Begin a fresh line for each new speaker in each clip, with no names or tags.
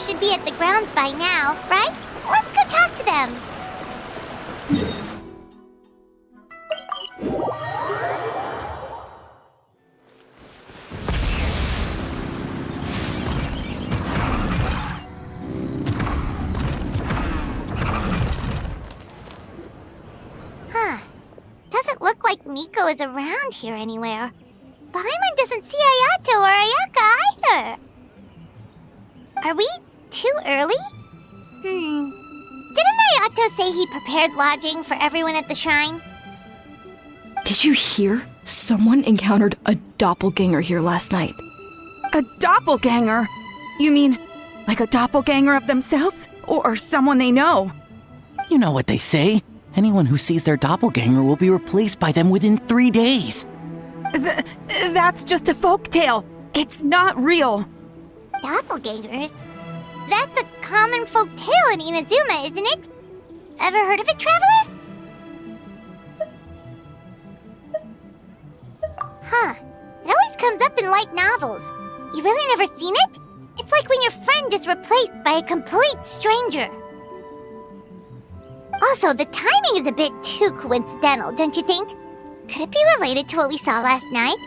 Should be at the grounds by now, right? Let's go talk to them. Huh. Doesn't look like Miko is around here anywhere. Paimon doesn't see Ayato or Ayaka either. Are we too early? Didn't Ayato say he prepared lodging for everyone at the shrine?
Did you hear? Someone encountered a doppelganger here last night.
A doppelganger? You mean, like a doppelganger of themselves? Or someone they know?
You know what they say. Anyone who sees their doppelganger will be replaced by them within 3 days.
That's just a folktale. It's not real.
Doppelgangers? That's a common folk tale in Inazuma, isn't it? Ever heard of it, Traveler? Huh. It always comes up in light novels. You really never seen it? It's like when your friend is replaced by a complete stranger. Also, the timing is a bit too coincidental, don't you think? Could it be related to what we saw last night?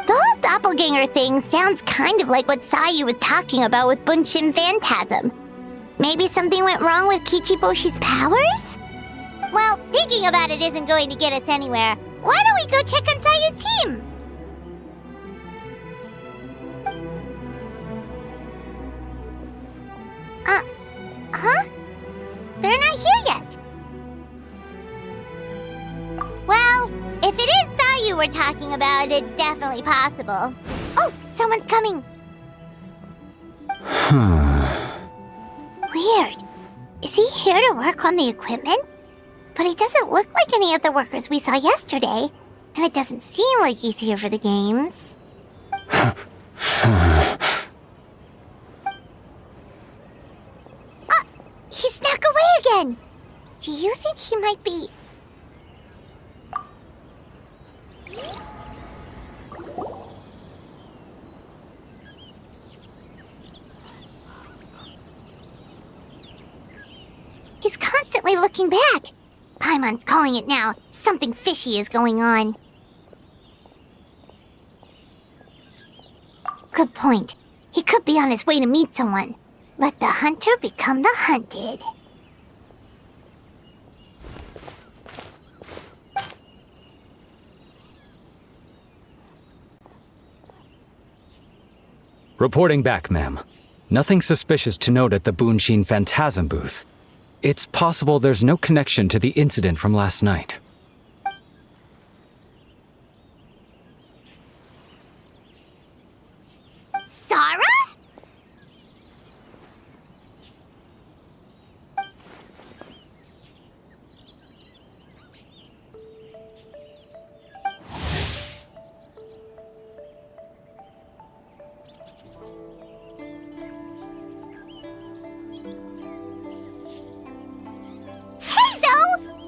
The whole doppelganger thing sounds kind of like what Sayu was talking about with Bunshin Phantasm. Maybe something went wrong with Kichiboshi's powers? Well, thinking about it isn't going to get us anywhere. Why don't we go check on Sayu's team? Huh? They're not here yet. Well, if it is Sayu we're talking about, it's definitely possible. Oh, someone's coming. Weird. Is he here to work on the equipment? But he doesn't look like any of the workers we saw yesterday, and it doesn't seem like he's here for the games. He snuck away again! Do you think he might be... He's constantly looking back. Paimon's calling it now. Something fishy is going on. Good point. He could be on his way to meet someone. Let the hunter become the hunted.
Reporting back, ma'am. Nothing suspicious to note at the Bunshin Phantasm booth. It's possible there's no connection to the incident from last night.
Sarah?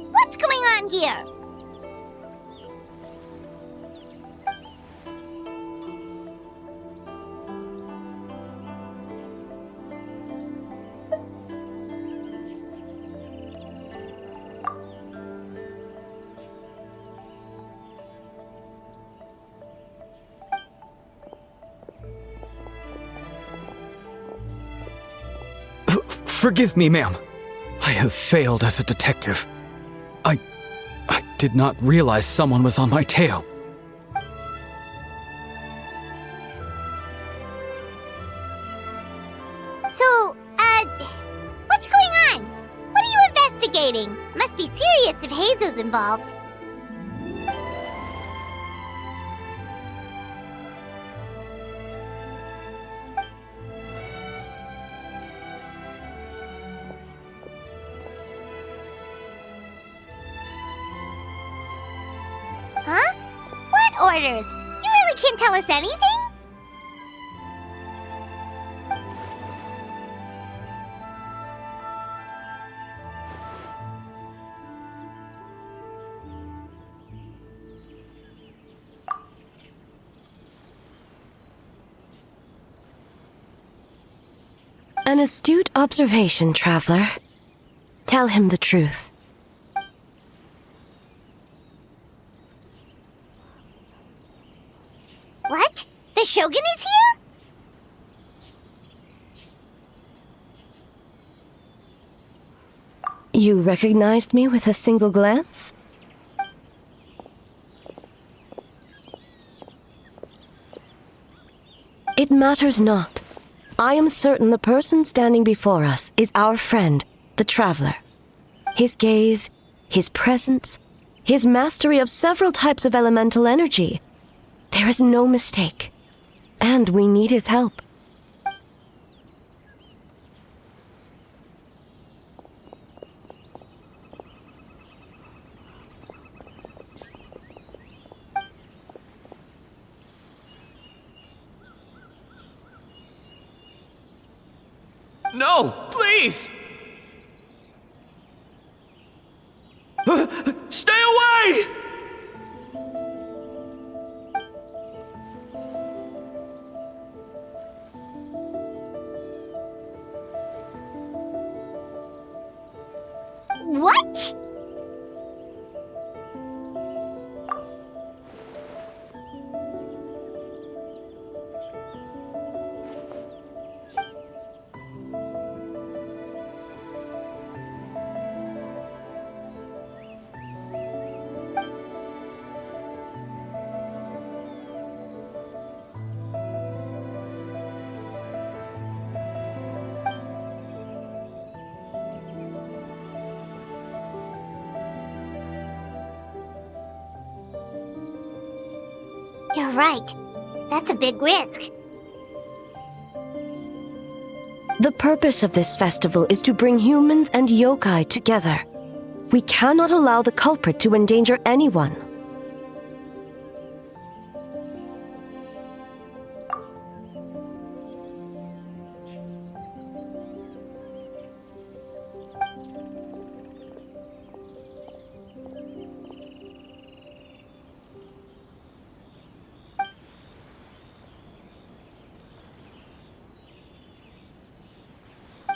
What's going on here?
Forgive me, ma'am. I have failed as a detective. I did not realize someone was on my tail.
So, what's going on? What are you investigating? Must be serious if Heizo's involved. headquarters. You really can't tell us anything?
An astute observation, traveler. Tell him the truth.
What? The Shogun is here?
You recognized me with a single glance? It matters not. I am certain the person standing before us is our friend, the traveler. His gaze, his presence, his mastery of several types of elemental energy. There is no mistake. And we need his help.
No, please! Stay away!
What? You're right. That's a big risk.
The purpose of this festival is to bring humans and yokai together. We cannot allow the culprit to endanger anyone.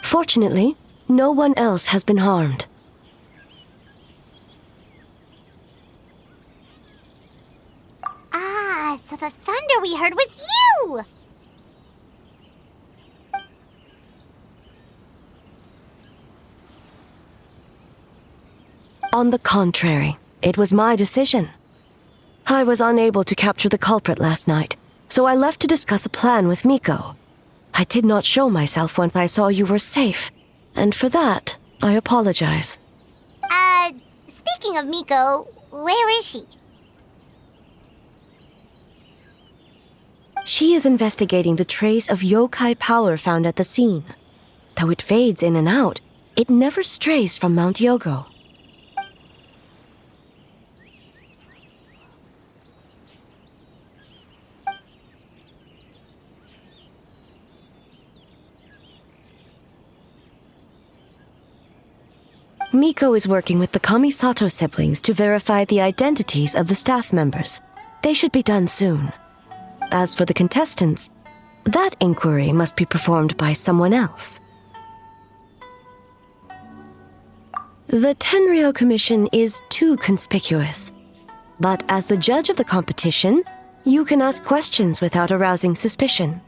Fortunately, no one else has been harmed.
Ah, so the thunder we heard was you!
On the contrary, it was my decision. I was unable to capture the culprit last night, so I left to discuss a plan with Miko. I did not show myself once I saw you were safe, and for that, I apologize.
Speaking of Miko, where is she?
She is investigating the trace of yokai power found at the scene. Though it fades in and out, it never strays from Mount Yogo. Miko is working with the Kamisato siblings to verify the identities of the staff members. They should be done soon. As for the contestants, that inquiry must be performed by someone else. The Tenryou Commission is too conspicuous. But as the judge of the competition, you can ask questions without arousing suspicion.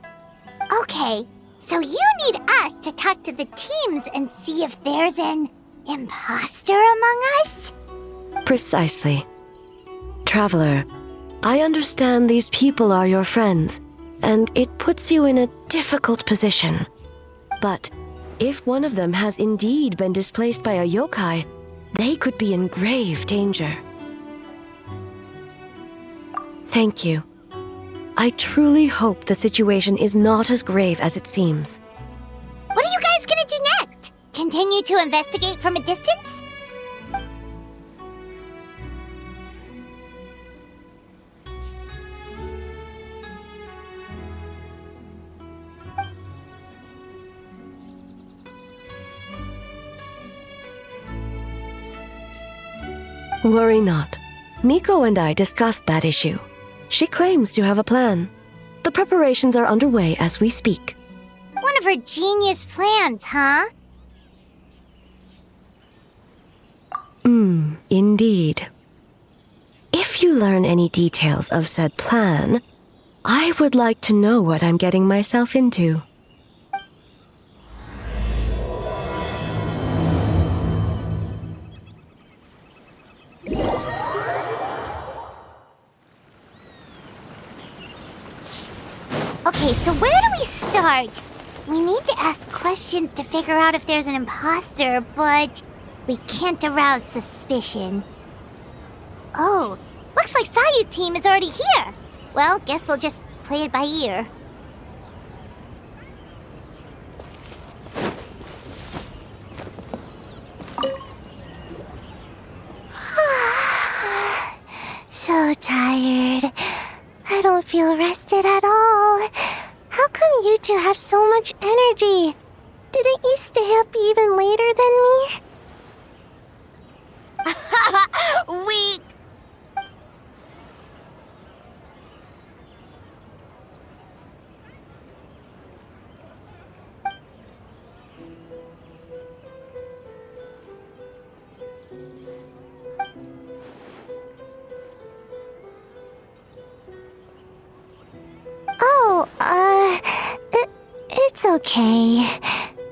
Okay, so you need us to talk to the teams and see if there's an imposter among us?
Precisely. Traveler, I understand these people are your friends, and it puts you in a difficult position. But if one of them has indeed been displaced by a yokai, they could be in grave danger. Thank you. I truly hope the situation is not as grave as it seems.
What are you guys gonna do next? Continue to investigate from a distance?
Worry not. Miko and I discussed that issue. She claims to have a plan. The preparations are underway as we speak.
One of her genius plans, huh?
Indeed. If you learn any details of said plan, I would like to know what I'm getting myself into.
Okay, so where do we start? We need to ask questions to figure out if there's an imposter, but we can't arouse suspicion. Oh, looks like Sayu's team is already here. Well, guess we'll just play it by ear. So tired. I don't feel rested at all. How come you two have so much energy? Didn't you stay up even later than me? Weak! It's okay.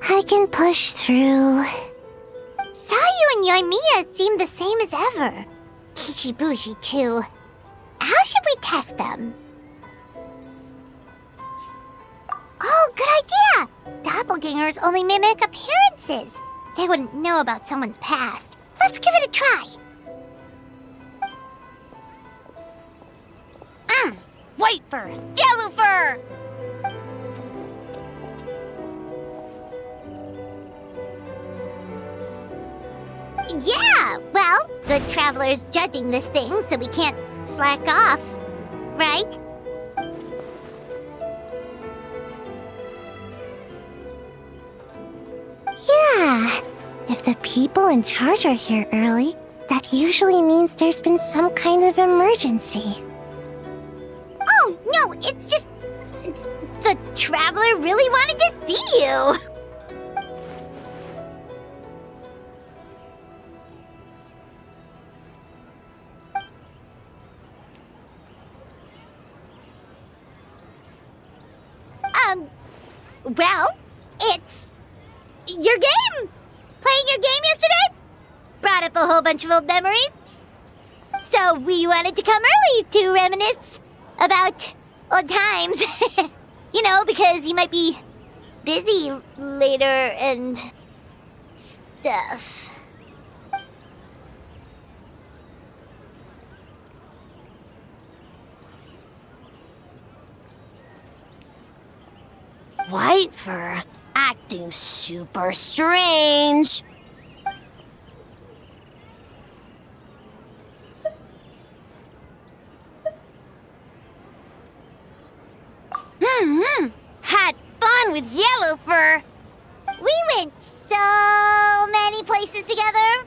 I can push through. Sayu and Yoimiya seem the same as ever. Kichibushi too. How should we test them? Oh, good idea! Doppelgangers only mimic appearances. They wouldn't know about someone's past. Let's give it a try. White fur! Yellow fur! Yeah, well, the Traveler's judging this thing, so we can't slack off, right? Yeah, if the people in charge are here early, that usually means there's been some kind of emergency. Oh, no, it's just... the Traveler really wanted to see you! Well, it's... your game! Playing your game yesterday? Brought up a whole bunch of old memories. So we wanted to come early to reminisce about old times. You know, because you might be busy later and stuff. White fur acting super strange. Had fun with yellow fur. We went so many places together.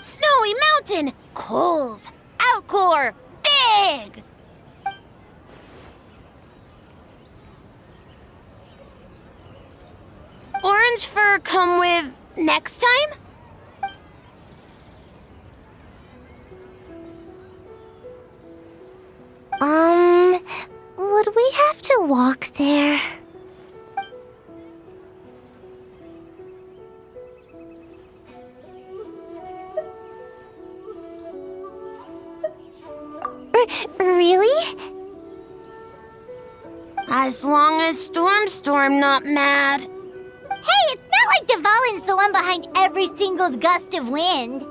Snowy Mountain, Coles, Outcore, Big. Orange fur come with next time? Would we have to walk there? Really? As long as Storm not mad. Hey, it's not like Dvalin's the one behind every single gust of wind.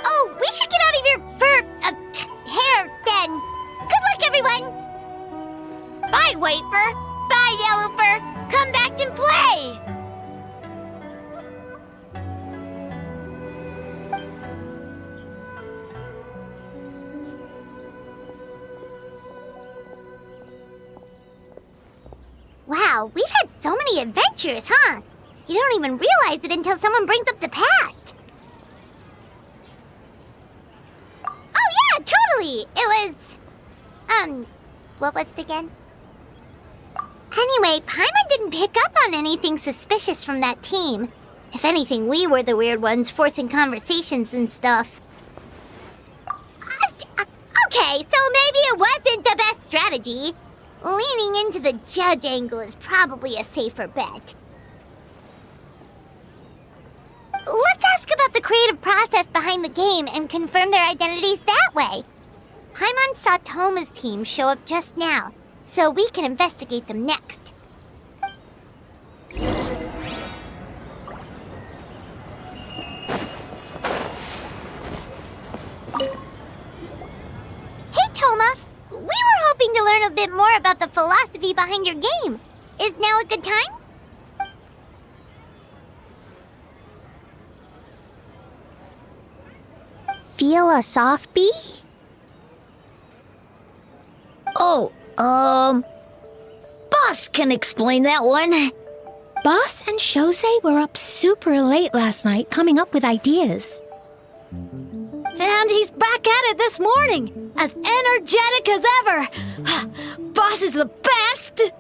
Oh, we should get out of your hair then. Good luck, everyone. Bye, White Fur. Bye, Yellow Fur. Come back and play. Wow, we've had so many adventures, huh? You don't even realize it until someone brings up the past. Oh yeah, totally! It was... what was it again? Anyway, Paimon didn't pick up on anything suspicious from that team. If anything, we were the weird ones forcing conversations and stuff. Okay, so maybe it wasn't the best strategy. Leaning into the judge angle is probably a safer bet. Let's ask about the creative process behind the game and confirm their identities that way. Paimon saw Toma's team show up just now, so we can investigate them next. Hey Toma! We were hoping to learn a bit more about the philosophy behind your game. Is now a good time? Philosophy?
Oh, Boss can explain that one.
Boss and Shosei were up super late last night coming up with ideas.
And he's back at it this morning, as energetic as ever. Boss is the best!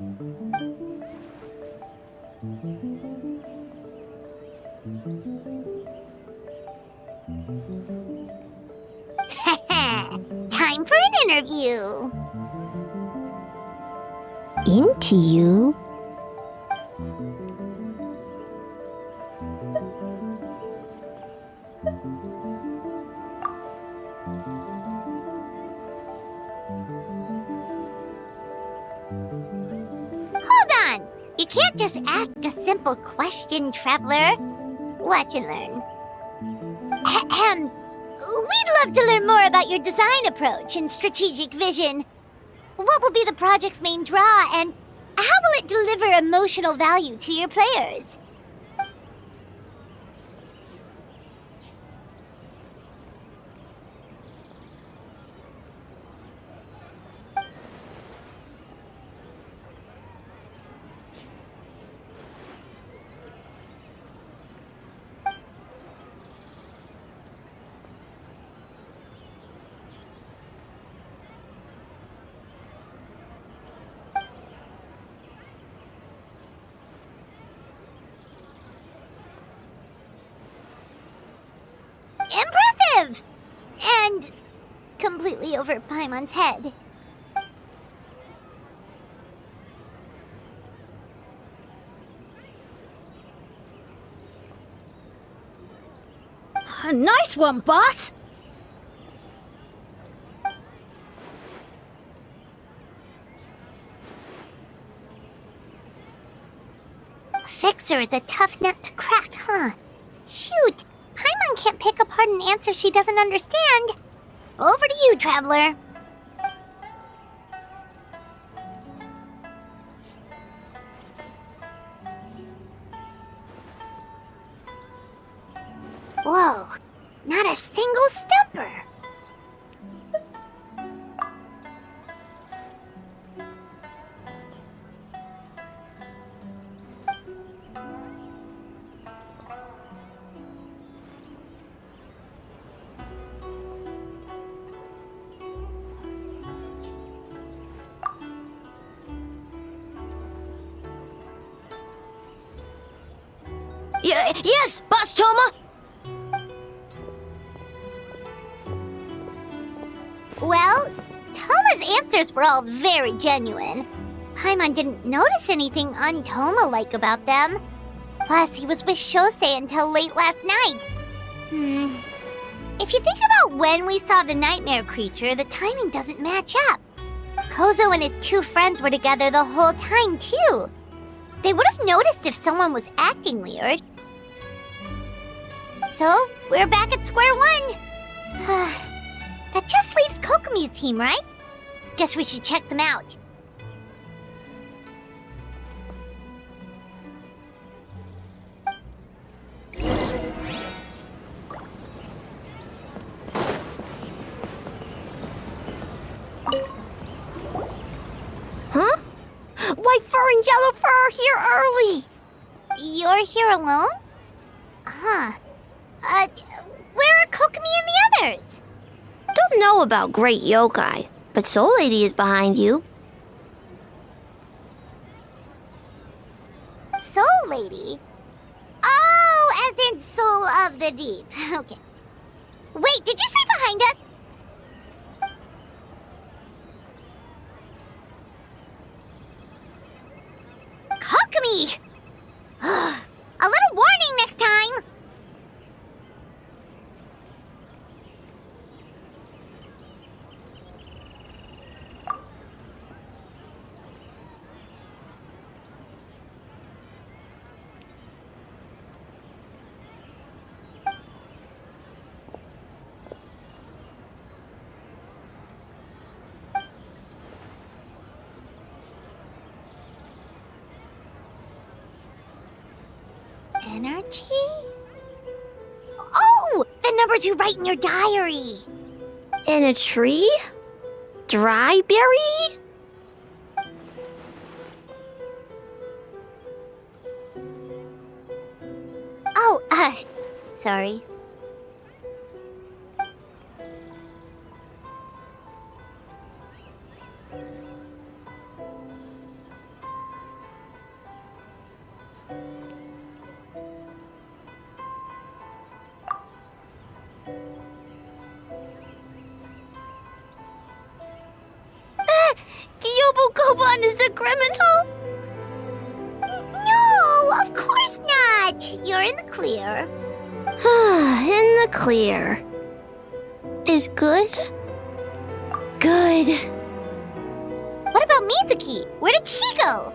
Time for an interview.
Into you?
Hold on! You can't just ask a simple question, Traveler. Watch and learn. Ahem. We'd love to learn more about your design approach and strategic vision. What will be the project's main draw, and how will it deliver emotional value to your players? Impressive! And completely over Paimon's head.
Nice one, boss!
Fixer is a tough nut to crack, huh? Shoot! Paimon can't pick apart an answer she doesn't understand. Over to you, Traveler. Whoa, not a single stumper.
Yes, Boss Toma!
Well, Toma's answers were all very genuine. Paimon didn't notice anything un-Toma-like about them. Plus, he was with Shosei until late last night. If you think about when we saw the nightmare creature, the timing doesn't match up. Kozo and his two friends were together the whole time, too. They would have noticed if someone was acting weird. So, we're back at square one. That just leaves Kokomi's team, right? Guess we should check them out.
Huh? White fur and yellow fur!
here early. You're here alone? Huh. Where are Kokomi and the others?
Don't know about Great Yokai, but Soul Lady is behind you.
Soul Lady? Oh, as in Soul of the Deep. Okay. Wait, did you say behind us? Kokomi! A little warning next time! Energy? Oh! The numbers you write in your diary!
In a tree? Dryberry?
Oh, sorry.
Kyobo-Koban is a criminal?
No, of course not! You're in the clear.
In the clear. Is good? Good.
What about Mizuki? Where did she go?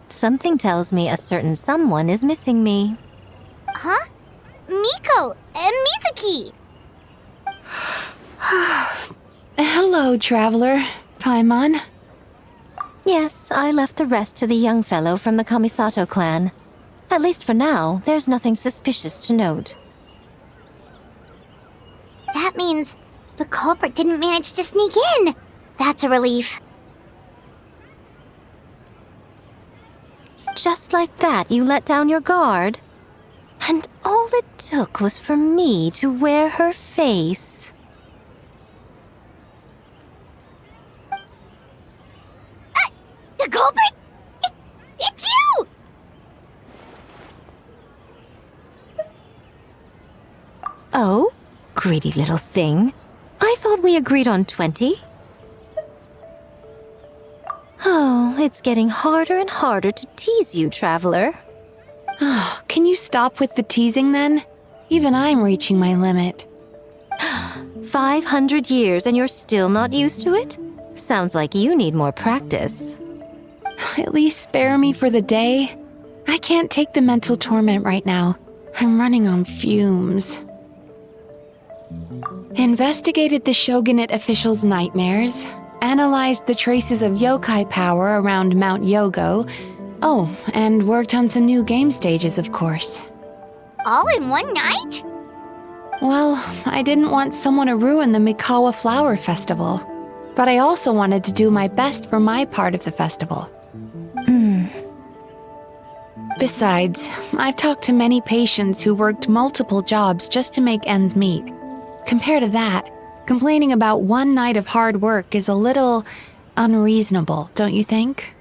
Something tells me a certain someone is missing me.
Huh? Miko and Mizuki!
Hello, traveler. Paimon.
Yes, I left the rest to the young fellow from the Kamisato clan. At least for now, there's nothing suspicious to note.
That means the culprit didn't manage to sneak in. That's a relief.
Just like that, you let down your guard? And all it took was for me to wear her face.
The culprit? It's you!
Oh? Greedy little thing. I thought we agreed on 20. Oh, it's getting harder and harder to tease you, traveler.
Oh, can you stop with the teasing then? Even I'm reaching my limit.
500 years and you're still not used to it? Sounds like you need more practice.
At least spare me for the day. I can't take the mental torment right now. I'm running on fumes. Investigated the Shogunate officials' nightmares. Analyzed the traces of yokai power around Mount Yogo. Oh, and worked on some new game stages, of course.
All in one night?
Well, I didn't want someone to ruin the Mikawa Flower Festival. But I also wanted to do my best for my part of the festival. Besides, I've talked to many patients who worked multiple jobs just to make ends meet. Compared to that, complaining about one night of hard work is a little unreasonable, don't you think?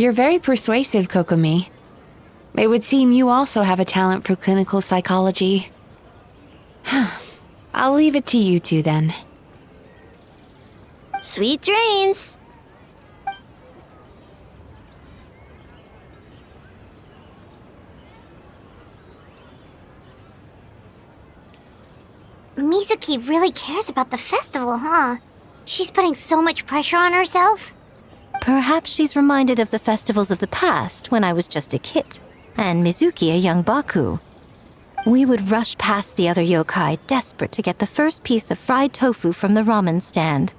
You're very persuasive, Kokomi. It would seem you also have a talent for clinical psychology. I'll leave it to you two then.
Sweet dreams! Mizuki really cares about the festival, huh? She's putting so much pressure on herself.
Perhaps she's reminded of the festivals of the past when I was just a kid, and Mizuki a young Baku. We would rush past the other yokai, desperate to get the first piece of fried tofu from the ramen stand.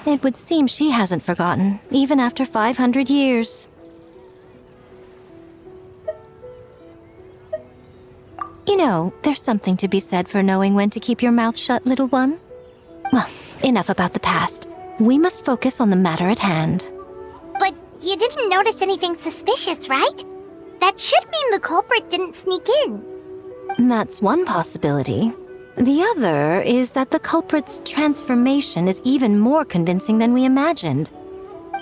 It would seem she hasn't forgotten, even after 500 years. You know, there's something to be said for knowing when to keep your mouth shut, little one. Well, enough about the past. We must focus on the matter at hand.
But you didn't notice anything suspicious, right? That should mean the culprit didn't sneak in.
That's one possibility. The other is that the culprit's transformation is even more convincing than we imagined.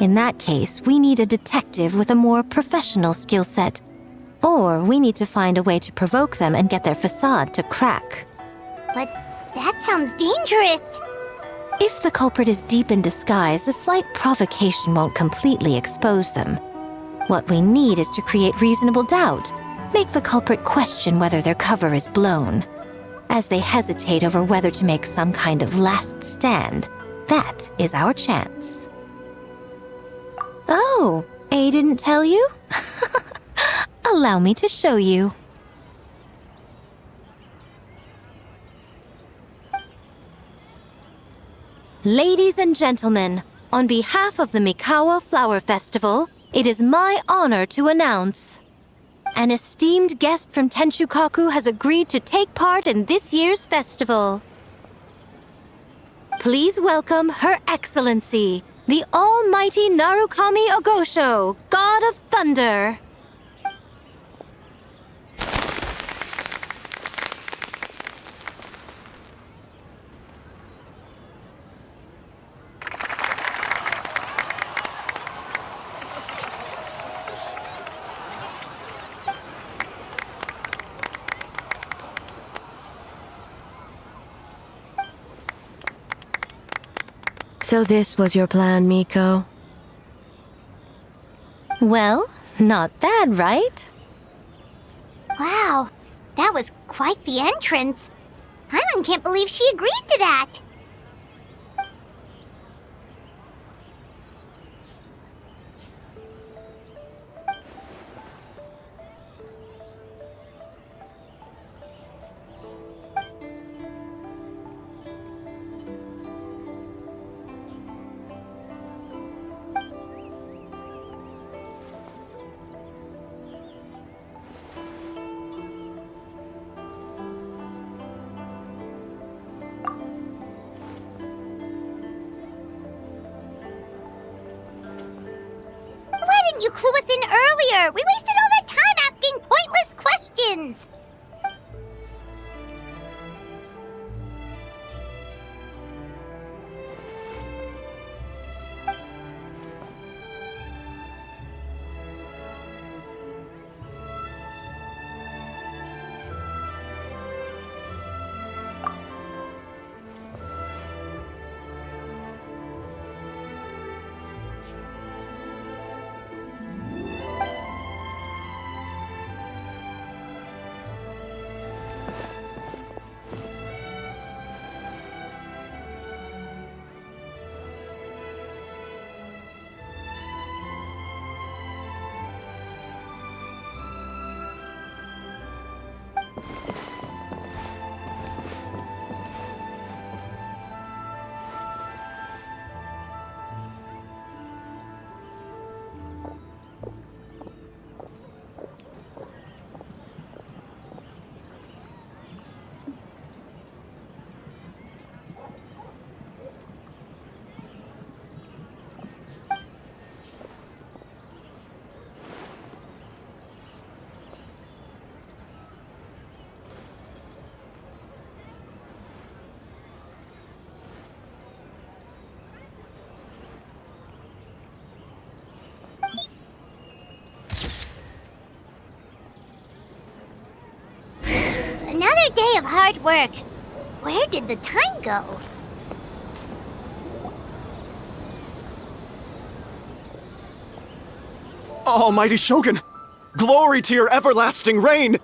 In that case, we need a detective with a more professional skill set. Or we need to find a way to provoke them and get their facade to crack.
But that sounds dangerous.
If the culprit is deep in disguise, a slight provocation won't completely expose them. What we need is to create reasonable doubt, make the culprit question whether their cover is blown. As they hesitate over whether to make some kind of last stand, that is our chance. Oh, A didn't tell you? Allow me to show you. Ladies and gentlemen, on behalf of the Mikawa Flower Festival, it is my honor to announce an esteemed guest from Tenshukaku has agreed to take part in this year's festival. Please welcome Her Excellency, the Almighty Narukami Ogosho, God of Thunder.
So this was your plan, Miko?
Well, not bad, right?
Wow, that was quite the entrance. Hyman can't believe she agreed to that. Why didn't you clue us in earlier? We wasted all that time asking pointless questions. Another day of hard work. Where did the time go?
Almighty Shogun! Glory to your everlasting reign!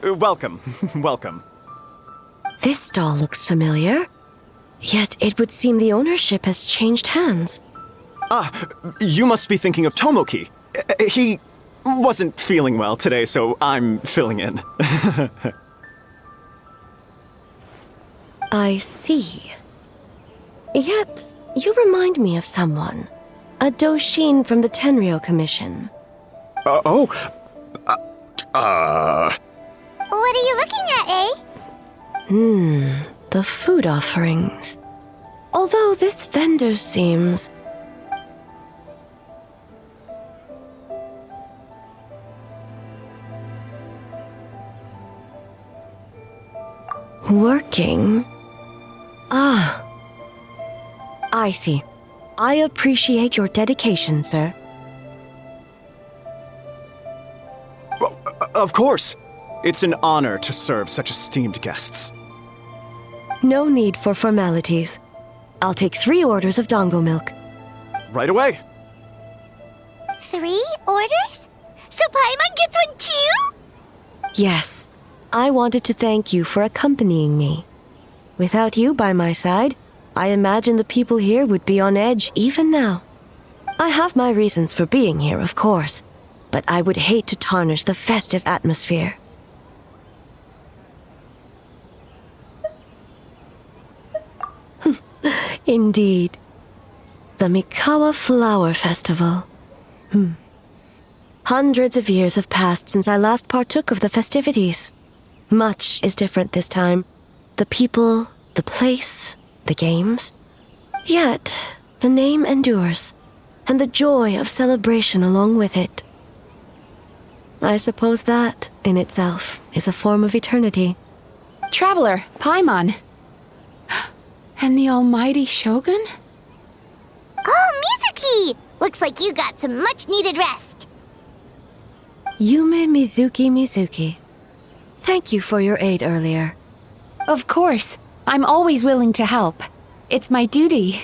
Welcome. Welcome.
This stall looks familiar. Yet it would seem the ownership has changed hands.
You must be thinking of Tomoki. He wasn't feeling well today, so I'm filling in.
I see. Yet, you remind me of someone. A Doshin from the Tenryo Commission.
Oh?
What are you looking at, eh?
The food offerings. Although this vendor seems... working? I see. I appreciate your dedication, sir.
Well, of course. It's an honor to serve such esteemed guests.
No need for formalities. I'll take 3 orders of dango milk.
Right away.
3 orders? So Paimon gets one too?
Yes. I wanted to thank you for accompanying me. Without you by my side, I imagine the people here would be on edge even now. I have my reasons for being here, of course, but I would hate to tarnish the festive atmosphere. Indeed. The Mikawa Flower Festival. Hundreds of years have passed since I last partook of the festivities. Much is different this time. The people, the place, the games. Yet, the name endures, and the joy of celebration along with it. I suppose that, in itself, is a form of eternity.
Traveler, Paimon. And the almighty Shogun?
Oh, Mizuki! Looks like you got some much-needed rest.
Yume Mizuki. Thank you for your aid earlier.
Of course. I'm always willing to help. It's my duty.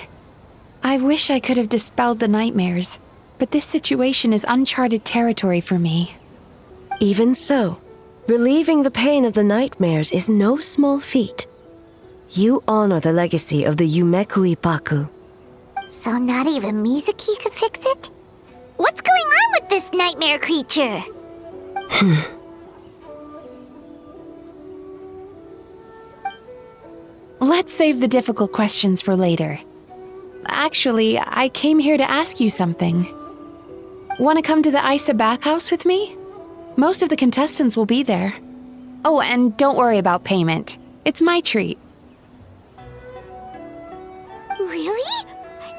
I wish I could have dispelled the nightmares, but this situation is uncharted territory for me.
Even so, relieving the pain of the nightmares is no small feat. You honor the legacy of the Yumekui Baku.
So not even Mizuki could fix it? What's going on with this nightmare creature?
Let's save the difficult questions for later. Actually, I came here to ask you something. Want to come to the Isa bathhouse with me? Most of the contestants will be there. Oh, and don't worry about payment. It's my treat.
Really?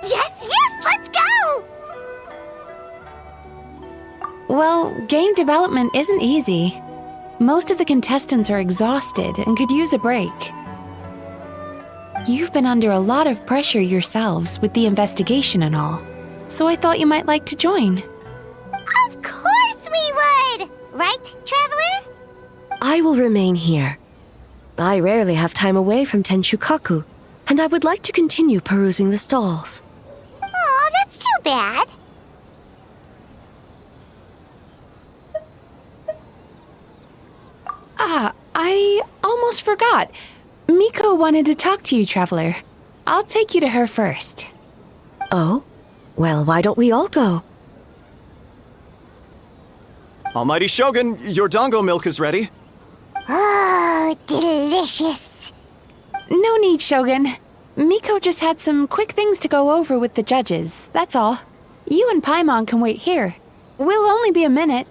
Yes, let's go!
Well, game development isn't easy. Most of the contestants are exhausted and could use a break. You've been under a lot of pressure yourselves with the investigation and all, so I thought you might like to join.
Of course we would! Right, Traveler?
I will remain here. I rarely have time away from Tenshukaku, and I would like to continue perusing the stalls.
Aw, that's too bad.
I almost forgot. Miko wanted to talk to you, Traveler. I'll take you to her first.
Oh? Well, why don't we all go?
Almighty Shogun, your dango milk is ready.
Oh, delicious.
No need, Shogun. Miko just had some quick things to go over with the judges, that's all. You and Paimon can wait here. We'll only be a minute.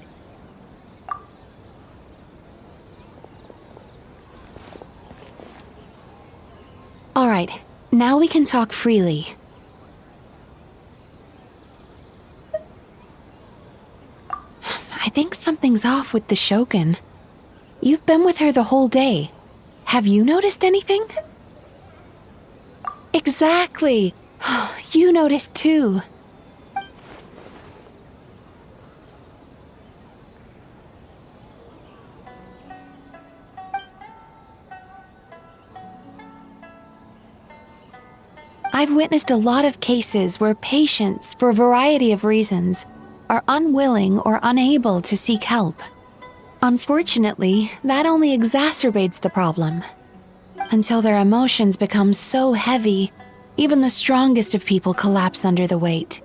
All right, now we can talk freely. I think something's off with the Shogun. You've been with her the whole day. Have you noticed anything? Exactly. You noticed too. I've witnessed a lot of cases where patients, for a variety of reasons, are unwilling or unable to seek help. Unfortunately, that only exacerbates the problem. Until their emotions become so heavy, even the strongest of people collapse under the weight.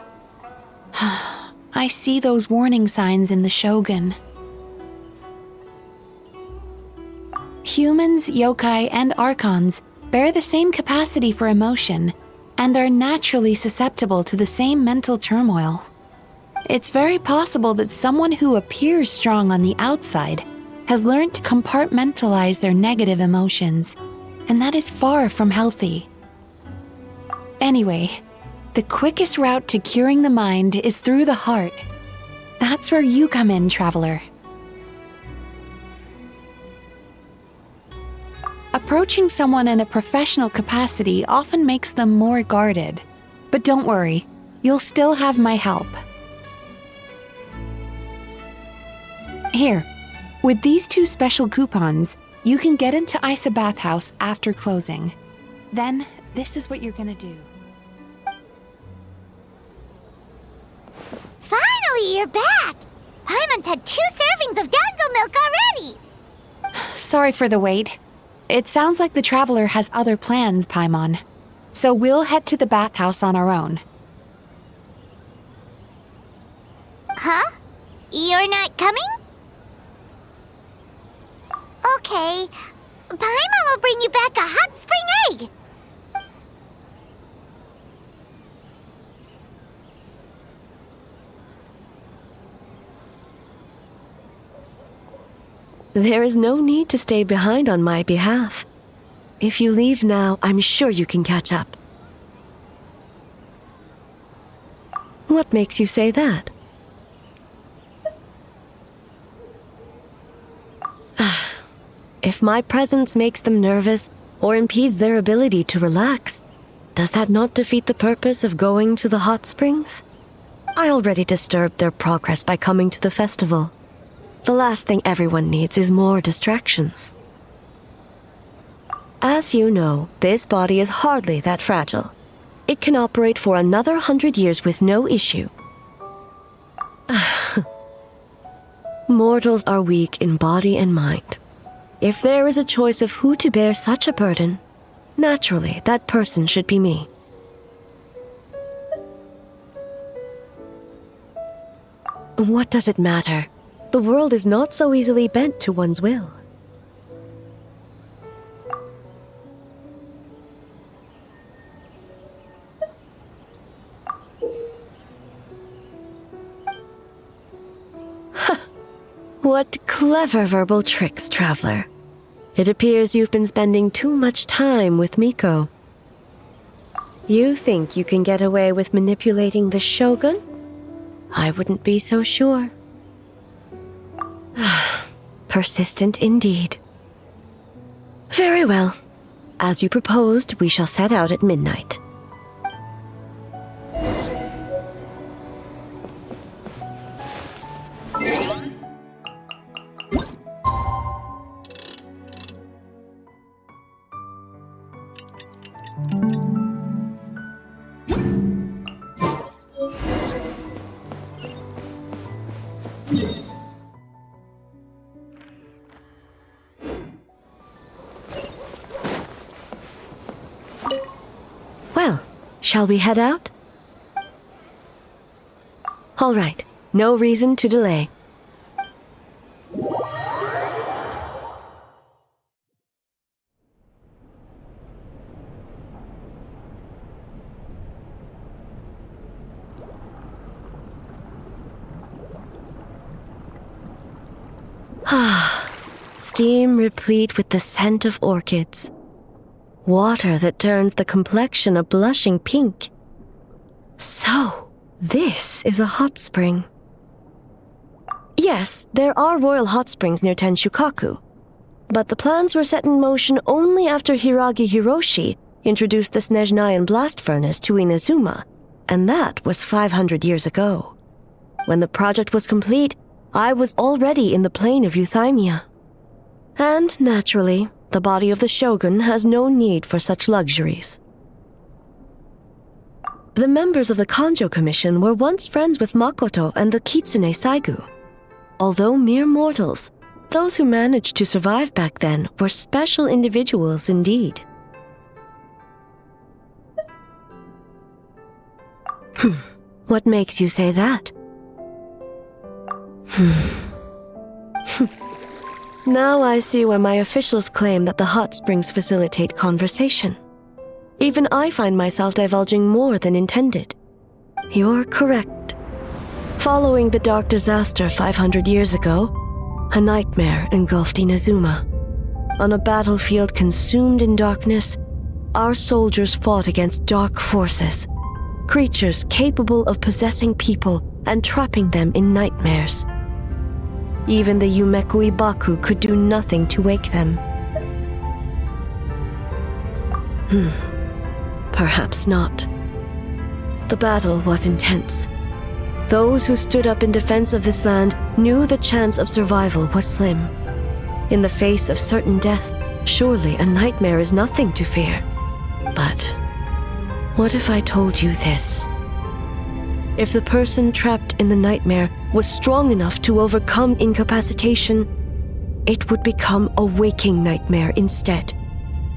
I see those warning signs in the Shogun. Humans, yokai, and archons bear the same capacity for emotion and are naturally susceptible to the same mental turmoil. It's very possible that someone who appears strong on the outside has learned to compartmentalize their negative emotions, and that is far from healthy. Anyway, the quickest route to curing the mind is through the heart. That's where you come in, traveler. Approaching someone in a professional capacity often makes them more guarded. But don't worry, you'll still have my help. Here, with these 2 special coupons, you can get into Isa Bathhouse after closing. Then, this is what you're gonna do.
Finally, you're back! Paimon's had 2 servings of dango milk already!
Sorry for the wait. It sounds like the traveler has other plans, Paimon. So we'll head to the bathhouse on our own.
Huh? You're not coming? Okay. Paimon will bring you back a hot spring egg!
There is no need to stay behind on my behalf. If you leave now, I'm sure you can catch up. What makes you say that? If my presence makes them nervous or impedes their ability to relax, does that not defeat the purpose of going to the hot springs? I already disturbed their progress by coming to the festival. The last thing everyone needs is more distractions. As you know, this body is hardly that fragile. It can operate for another 100 years with no issue. Mortals are weak in body and mind. If there is a choice of who to bear such a burden, naturally that person should be me. What does it matter? The world is not so easily bent to one's will. What clever verbal tricks, traveler. It appears you've been spending too much time with Miko. You think you can get away with manipulating the Shogun? I wouldn't be so sure. Persistent indeed. Very well. As you proposed, we shall set out at midnight. Well, shall we head out? All right, no reason to delay. Steam replete with the scent of orchids. Water that turns the complexion a blushing pink. So, this is a hot spring. Yes, there are royal hot springs near Tenshukaku, but the plans were set in motion only after Hiragi Hiroshi introduced the Snezhnayan blast furnace to Inazuma, and that was 500 years ago. When the project was complete, I was already in the plain of Euthymia. And, naturally, the body of the Shogun has no need for such luxuries. The members of the Kanjo Commission were once friends with Makoto and the Kitsune Saigu. Although mere mortals, those who managed to survive back then were special individuals indeed. What makes you say that? Now I see why my officials claim that the hot springs facilitate conversation. Even I find myself divulging more than intended. You're correct. Following the dark disaster 500 years ago, a nightmare engulfed Inazuma. On a battlefield consumed in darkness, our soldiers fought against dark forces, creatures capable of possessing people and trapping them in nightmares. Even the Yumekui Baku could do nothing to wake them. Perhaps not. The battle was intense. Those who stood up in defense of this land knew the chance of survival was slim. In the face of certain death, surely a nightmare is nothing to fear. But what if I told you this? If the person trapped in the nightmare was strong enough to overcome incapacitation, it would become a waking nightmare instead.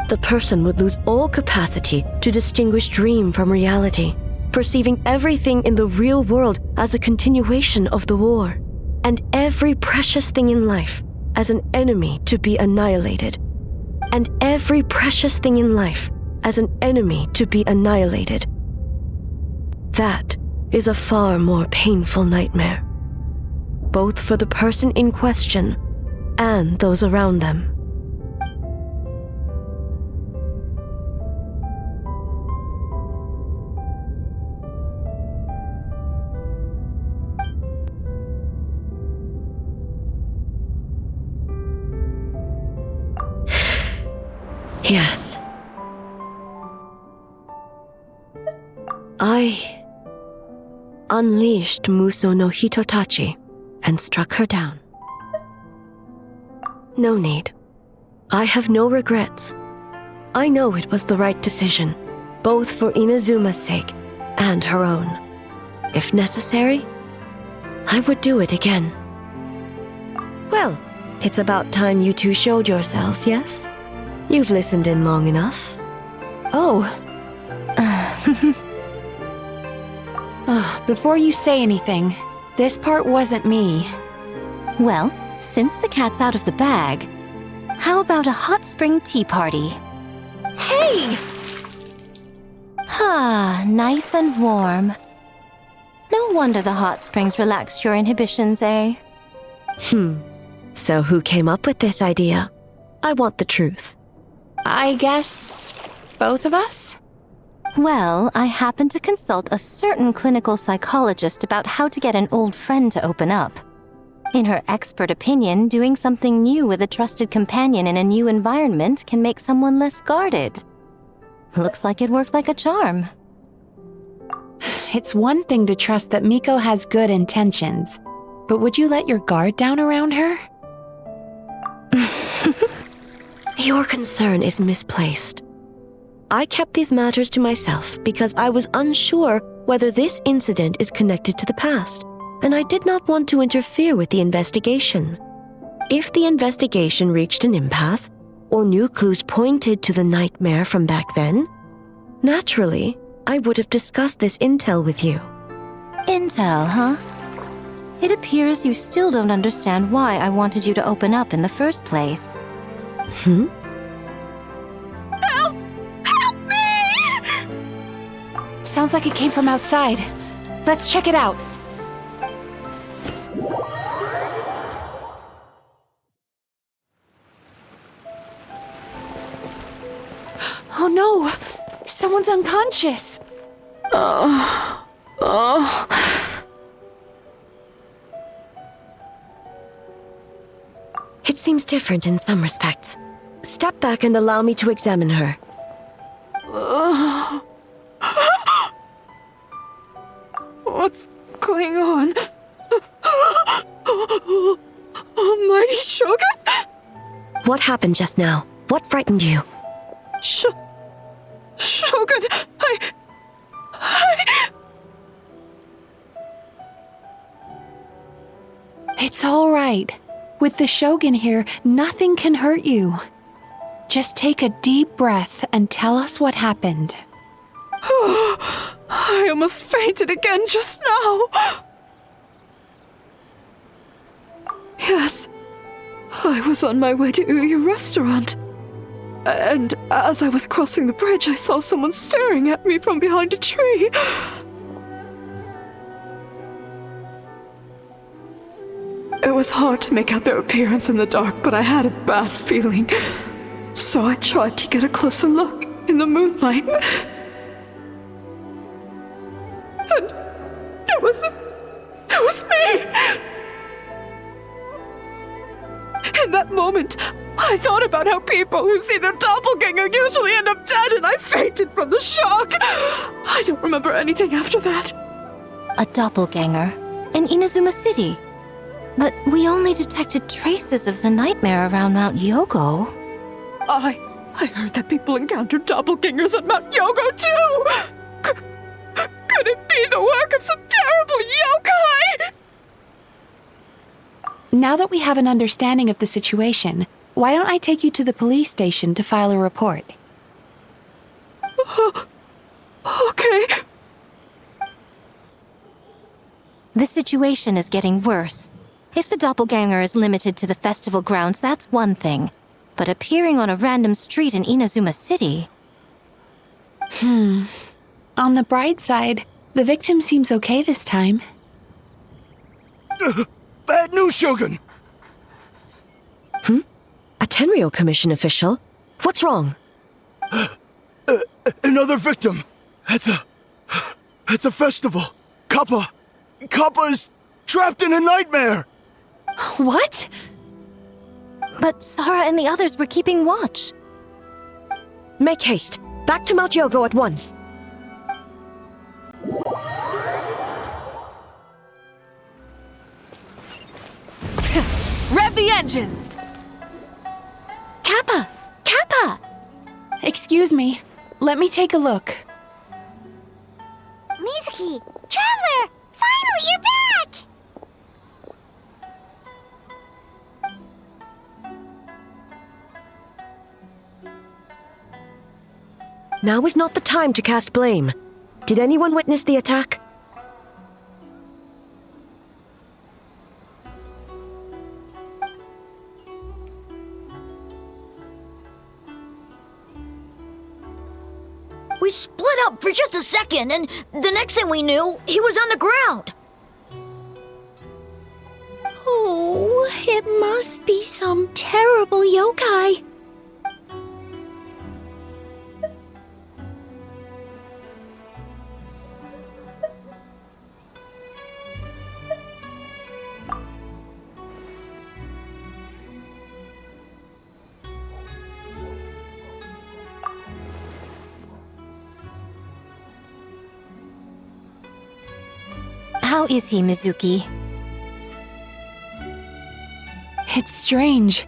The person would lose all capacity to distinguish dream from reality, perceiving everything in the real world as a continuation of the war, and every precious thing in life as an enemy to be annihilated. And every precious thing in life as an enemy to be annihilated. That is a far more painful nightmare, both for the person in question and those around them. Yes. I unleashed Muso no Hitotachi and struck her down. No need. I have no regrets. I know it was the right decision, both for Inazuma's sake and her own. If necessary, I would do it again. Well, it's about time you two showed yourselves, yes? You've listened in long enough.
Oh. Before you say anything, this part wasn't me.
Well, since the cat's out of the bag, how about a hot spring tea party?
Hey!
Nice and warm. No wonder the hot springs relaxed your inhibitions, eh?
So who came up with this idea? I want the truth.
I guess both of us?
Well, I happened to consult a certain clinical psychologist about how to get an old friend to open up. In her expert opinion, doing something new with a trusted companion in a new environment can make someone less guarded. Looks like it worked like a charm.
It's one thing to trust that Miko has good intentions, but would you let your guard down around her?
Your concern is misplaced. I kept these matters to myself because I was unsure whether this incident is connected to the past, and I did not want to interfere with the investigation. If the investigation reached an impasse, or new clues pointed to the nightmare from back then, naturally, I would have discussed this intel with you.
Intel, huh? It appears you still don't understand why I wanted you to open up in the first place.
Help! Help me!
Sounds like it came from outside. Let's check it out. Oh no! Someone's unconscious!
It seems different in some respects. Step back and allow me to examine her.
What's going on? Almighty Shogun?
What happened just now? What frightened you?
Shogun,
It's all right. With the Shogun here, nothing can hurt you. Just take a deep breath and tell us what happened.
I almost fainted again just now. Yes, I was on my way to Uyu restaurant. And as I was crossing the bridge, I saw someone staring at me from behind a tree. It was hard to make out their appearance in the dark, but I had a bad feeling. So I tried to get a closer look in the moonlight. And it was me! In that moment, I thought about how people who see their doppelganger usually end up dead, and I fainted from the shock. I don't remember anything after that.
A doppelganger? In Inazuma City? But we only detected traces of the nightmare around Mount Yogo.
I heard that people encountered doppelgangers at Mount Yogo too! Could it be the work of some terrible yokai?
Now that we have an understanding of the situation, why don't I take you to the police station to file a report?
Okay.
The situation is getting worse. If the doppelganger is limited to the festival grounds, that's one thing. But appearing on a random street in Inazuma City...
On the bright side, the victim seems okay this time.
Bad news, Shogun!
A Tenryo Commission official? What's wrong?
Another victim! At the festival! Kappa is trapped in a nightmare!
What?
But Sara and the others were keeping watch.
Make haste. Back to Mount Yogo at once.
Rev the engines!
Kappa! Excuse me. Let me take a look.
Mizuki! Traveler! Finally, you're back!
Now is not the time to cast blame. Did anyone witness the attack?
We split up for just a second, and the next thing we knew, he was on the ground.
Oh, it must be some terrible yokai.
How is he, Mizuki?
It's strange.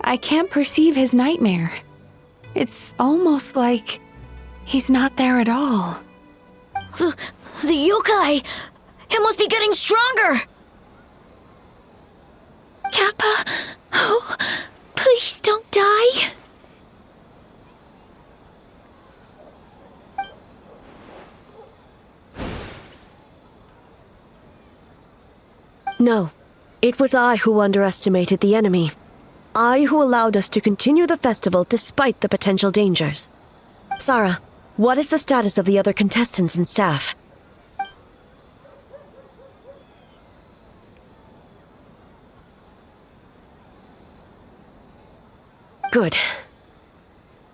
I can't perceive his nightmare. It's almost like he's not there at all.
The yokai! It must be getting stronger!
Kappa, oh, please don't die.
No. It was I who underestimated the enemy. I who allowed us to continue the festival despite the potential dangers. Sara, what is the status of the other contestants and staff? Good.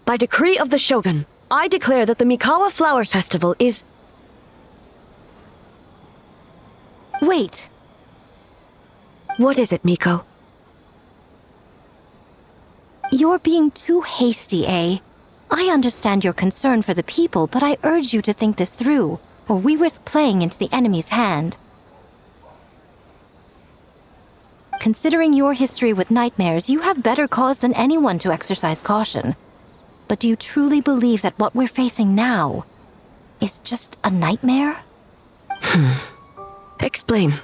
By decree of the Shogun, I declare that the Mikawa Flower Festival is...
Wait.
What is it, Miko?
You're being too hasty, eh? I understand your concern for the people, but I urge you to think this through, or we risk playing into the enemy's hand. Considering your history with nightmares, you have better cause than anyone to exercise caution. But do you truly believe that what we're facing now is just a nightmare?
Explain.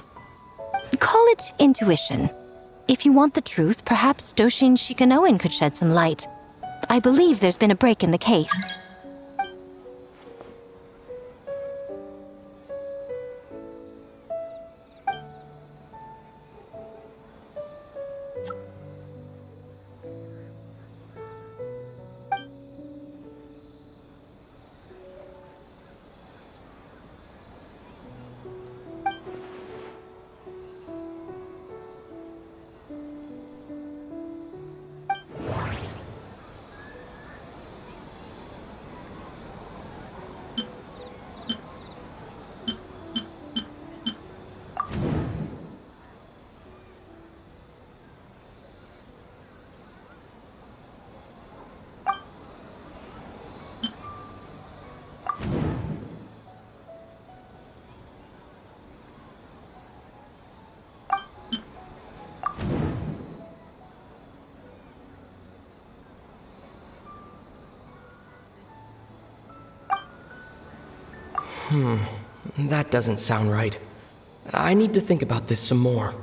Call it intuition. If you want the truth, perhaps Doshin Shikanoin could shed some light. I believe there's been a break in the case.
That doesn't sound right. I need to think about this some more.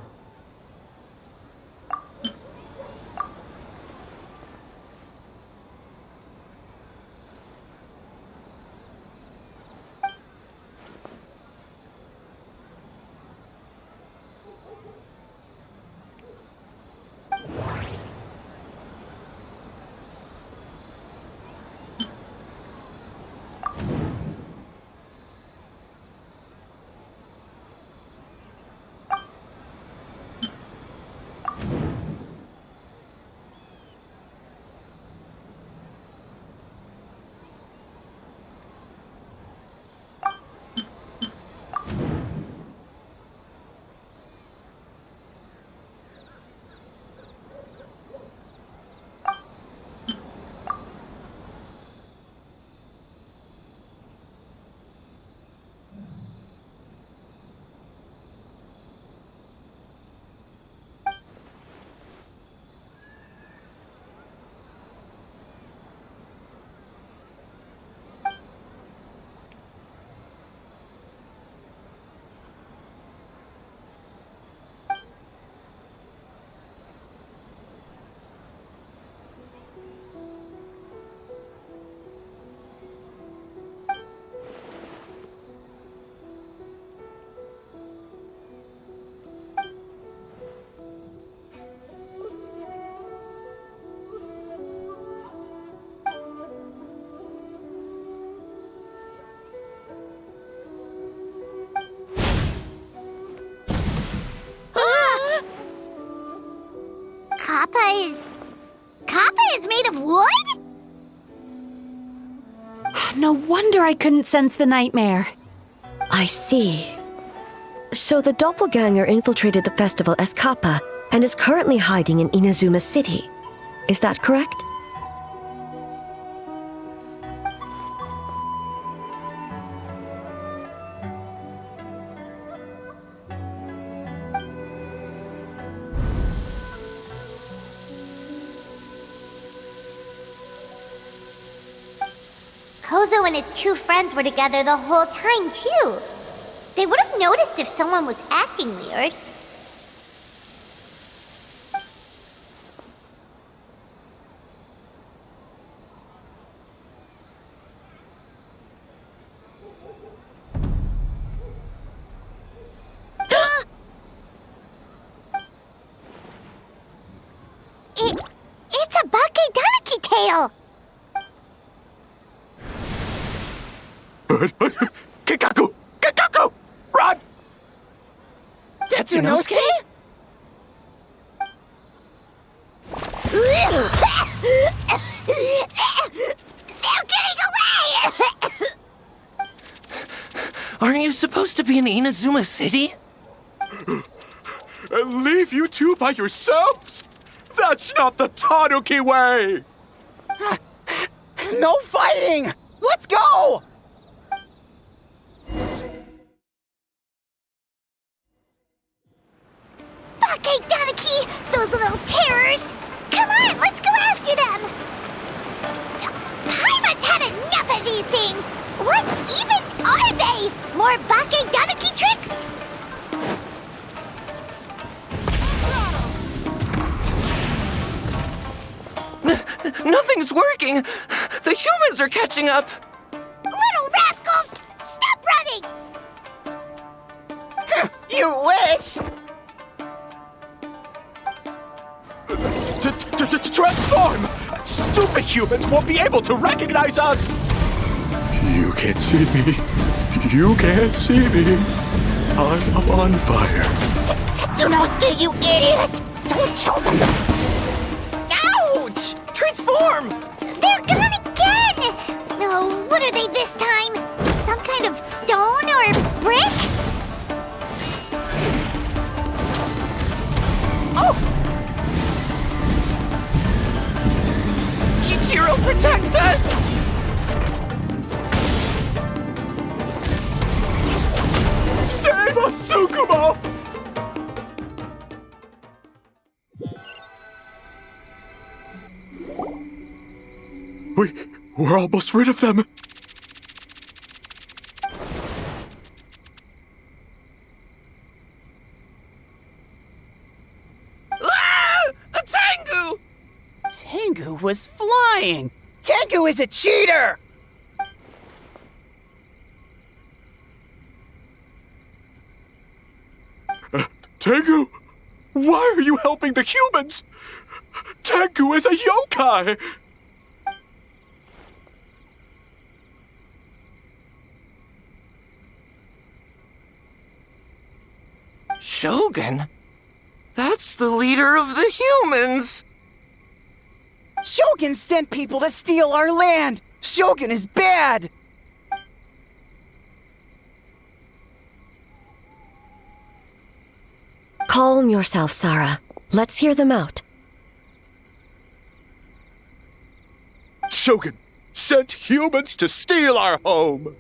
Kappa is made of wood?
No wonder I couldn't sense the nightmare.
I see. So the doppelganger infiltrated the festival as Kappa and is currently hiding in Inazuma City. Is that correct?
Kozo and his two friends were together the whole time, too. They would have noticed if someone was acting weird. It's a Tanuki tail!
Kikaku! Kikaku! Run!
Tatsunosuke?
They're getting away!
Aren't you supposed to be in Inazuma City?
And leave you two by yourselves? That's not the Tanuki way!
No fighting! Let's go!
Tanuki! Those little terrors! Come on, let's go after them! Paimon's had enough of these things! What even are they? More Bake Tanuki tricks?
Nothing's working! The humans are catching up!
Little rascals! Stop running!
You wish!
Transform! Stupid humans won't be able to recognize us! You can't see me. You can't see me. I'm on fire.
Tetsunosuke, you idiot! Don't tell them that! Ouch! Transform!
They're gone again! No, what are they this time? Some kind of stone or brick?
Oh! Kichiro, protect us!
Save us, Tsukumo! We're almost rid of them.
Ah! A Tengu!
Tengu was flying! Tengu is a cheater!
Tengu, why are you helping the humans? Tengu is a yokai!
Shogun? That's the leader of the humans!
Shogun sent people to steal our land! Shogun is bad!
Calm yourself, Sarah. Let's hear them out.
Shogun sent humans to steal our home!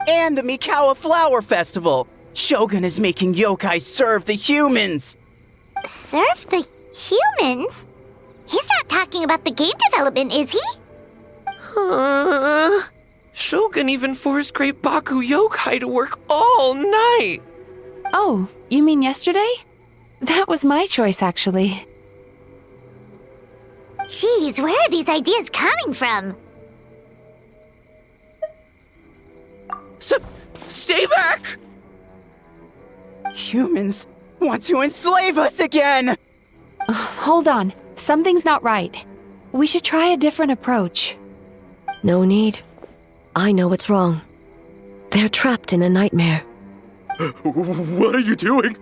And the Mikawa Flower Festival! Shogun is making yokai serve the humans!
Serve the humans? He's not talking about the game development, is he?
Shogun even forced Great Baku Yokai to work all night!
Oh, you mean yesterday? That was my choice, actually.
Jeez, where are these ideas coming from?
Stay back!
Humans want to enslave us again!
Hold on. Something's not right. We should try a different approach.
No need. I know what's wrong. They're trapped in a nightmare.
What are you doing?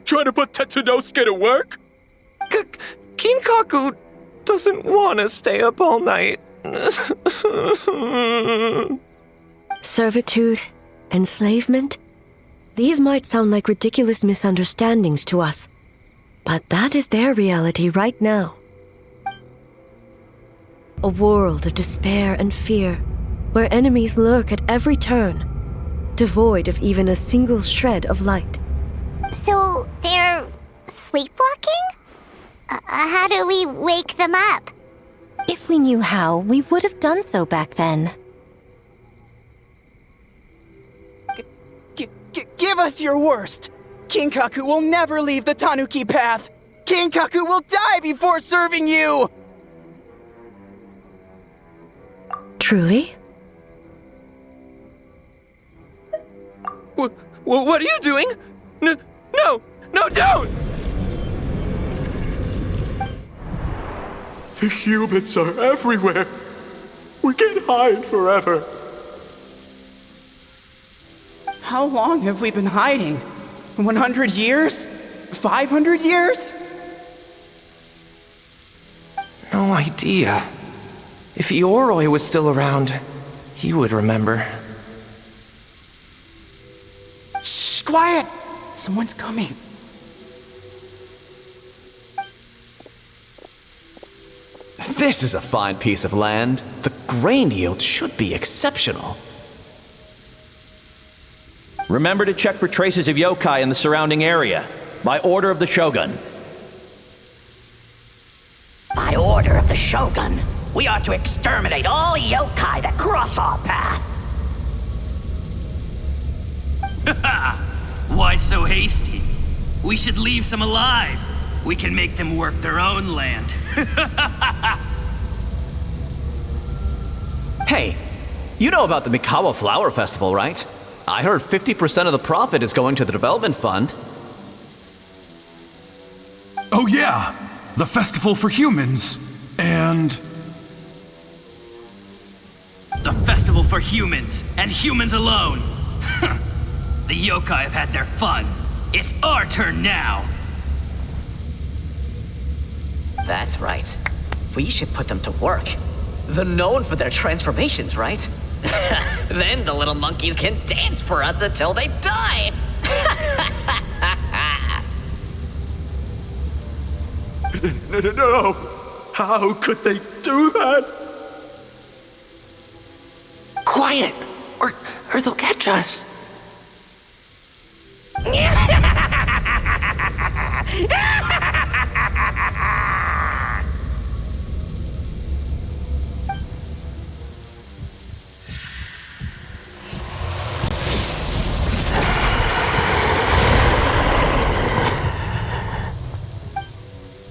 Trying to put Tetsunosuke to work?
Kinkaku doesn't want to stay up all night.
Servitude, enslavement? These might sound like ridiculous misunderstandings to us, but that is their reality right now. A world of despair and fear, where enemies lurk at every turn, devoid of even a single shred of light.
So, they're sleepwalking? How do we wake them up?
If we knew how, we would have done so back then.
Give us your worst! Kinkaku will never leave the Tanuki path! Kinkaku will die before serving you!
Truly?
What are you doing? No, don't!
The humans are everywhere. We can't hide forever.
How long have we been hiding? 100 years? 500 years?
No idea. If Yoroi was still around, he would remember.
Shh, quiet! Someone's coming.
This is a fine piece of land. The grain yield should be exceptional.
Remember to check for traces of yokai in the surrounding area. By order of the Shogun.
By order of the Shogun, we are to exterminate all yokai that cross our path.
Why so hasty? We should leave some alive. We can make them work their own land.
Hey, you know about the Mikawa Flower Festival, right? I heard 50% of the profit is going to the development fund.
Oh yeah, the festival for humans. And...
The festival for humans, and humans alone. The yokai have had their fun. It's our turn now.
That's right. We should put them to work. They're known for their transformations, right? Then the little monkeys can dance for us until they die!
No! How could they do that?
Quiet, or they'll catch us.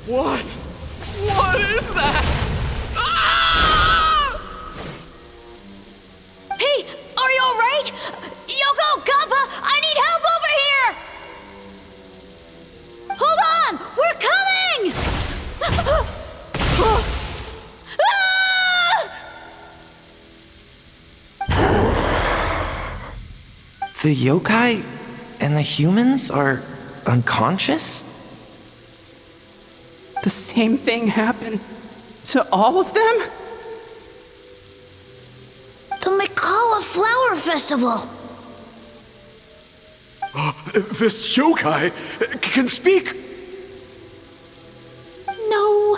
What?
What is that? Ah!
Hey, are you alright? Yoko, Kappa, I need help over here! Hold on! We're coming!
The yokai and the humans are unconscious?
The same thing happened to all of them?
The Mikawa Flower Festival!
This yokai can speak!
No,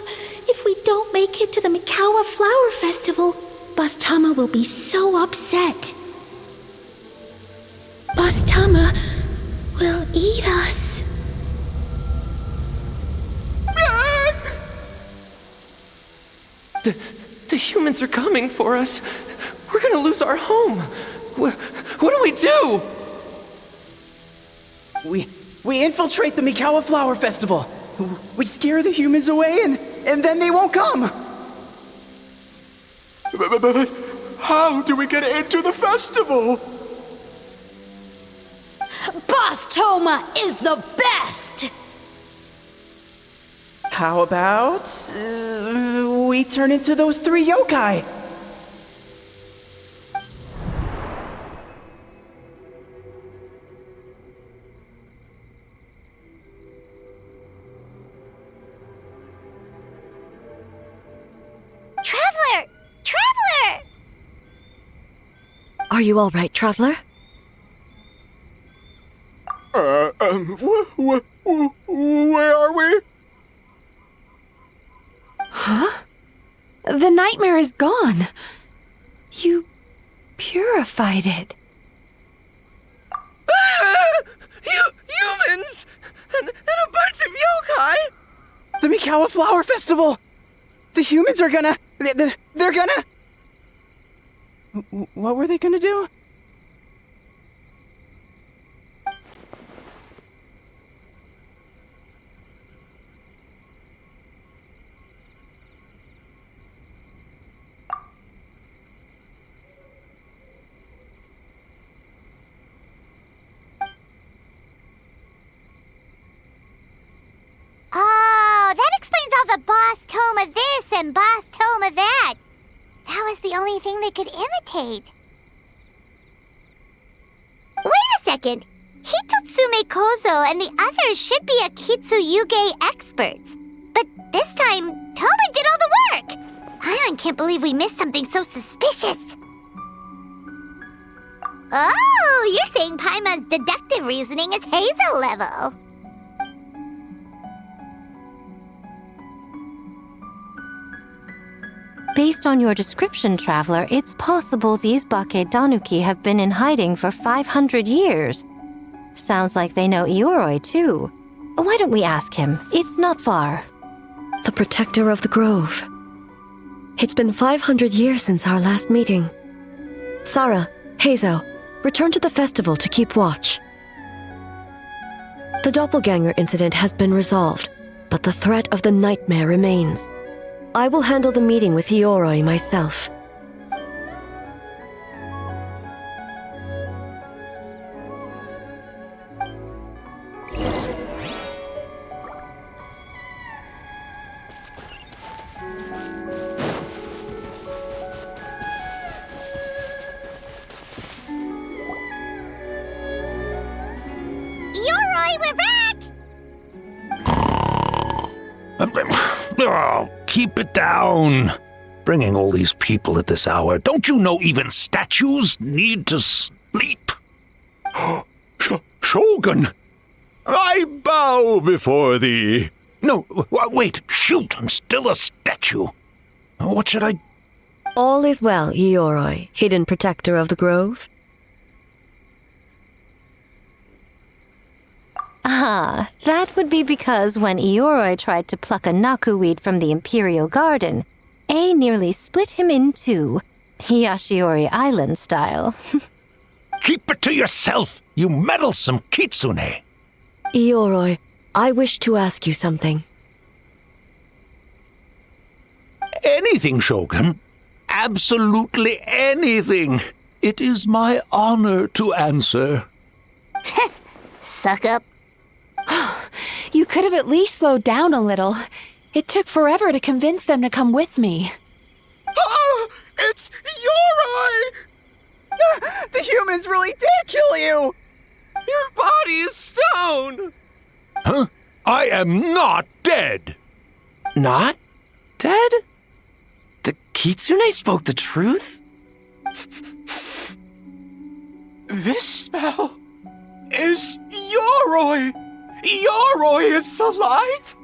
if we don't make it to the Mikawa Flower Festival, Boss Tama will be so upset. Boss Tama will eat us.
The humans are coming for us. We're gonna lose our home. What do we do?
We infiltrate the Mikawa Flower Festival. We scare the humans away and then they won't come.
But how do we get into the festival?
Boss Toma is the best!
How about we turn into those 3 yokai?
Traveler! Traveler!
Are you all right, Traveler?
Where are we?
Huh? The nightmare is gone. You purified it.
Humans! And a bunch of yokai!
The Mikawa Flower Festival! The humans are gonna... They're gonna... What were they gonna do?
Oh, that explains all the Boss Toma this and Boss Toma that. That was the only thing they could imitate. Wait a second. Hitotsume Kozo and the others should be Akitsuyuge experts. But this time, Toma did all the work. Paimon can't believe we missed something so suspicious. Oh, you're saying Paimon's deductive reasoning is Hazel level.
Based on your description, Traveler, it's possible these Bake Tanuki have been in hiding for 500 years. Sounds like they know Ioroi, too. Why don't we ask him? It's not far.
The protector of the grove. It's been 500 years since our last meeting. Sarah, Heizo, return to the festival to keep watch. The doppelganger incident has been resolved, but the threat of the nightmare remains. I will handle the meeting with Ioroi myself.
Ioroi, we're back!
Oh, keep it down. Bringing all these people at this hour. Don't you know even statues need to sleep? Shogun! I bow before thee. No, wait, shoot, I'm still a statue. What should I...
All is well, Ioroi, hidden protector of the grove.
Ah, that would be because when Ioroi tried to pluck a naku-weed from the Imperial Garden, A nearly split him in two, Yashiori Island style.
Keep it to yourself, you meddlesome kitsune.
Ioroi, I wish to ask you something.
Anything, Shogun. Absolutely anything. It is my honor to answer.
Suck up.
You could have at least slowed down a little. It took forever to convince them to come with me.
Ah! It's Ioroi! The humans really did kill you!
Your body is stone!
Huh? I am not dead!
Not dead? The kitsune spoke the truth?
This smell is Ioroi! Ioroi is alive?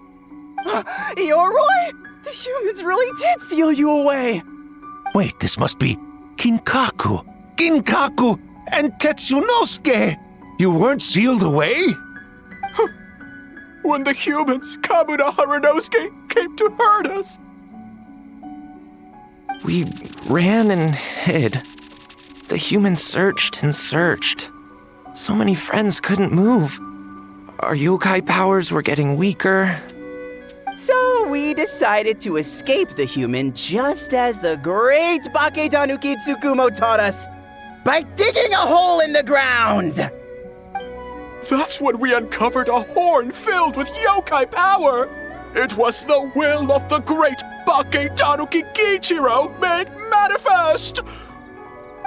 Ioroi? The humans really did seal you away!
Wait, this must be Ginkaku, and Tetsunosuke! You weren't sealed away?
When the humans, Kabuna Harunosuke, came to hurt us.
We ran and hid. The humans searched and searched. So many friends couldn't move. Our yokai powers were getting weaker.
So we decided to escape the human just as the great Bake Tanuki Tsukumo taught us, by digging a hole in the ground!
That's when we uncovered a horn filled with yokai power. It was the will of the great Bake Tanuki Kichiro made manifest.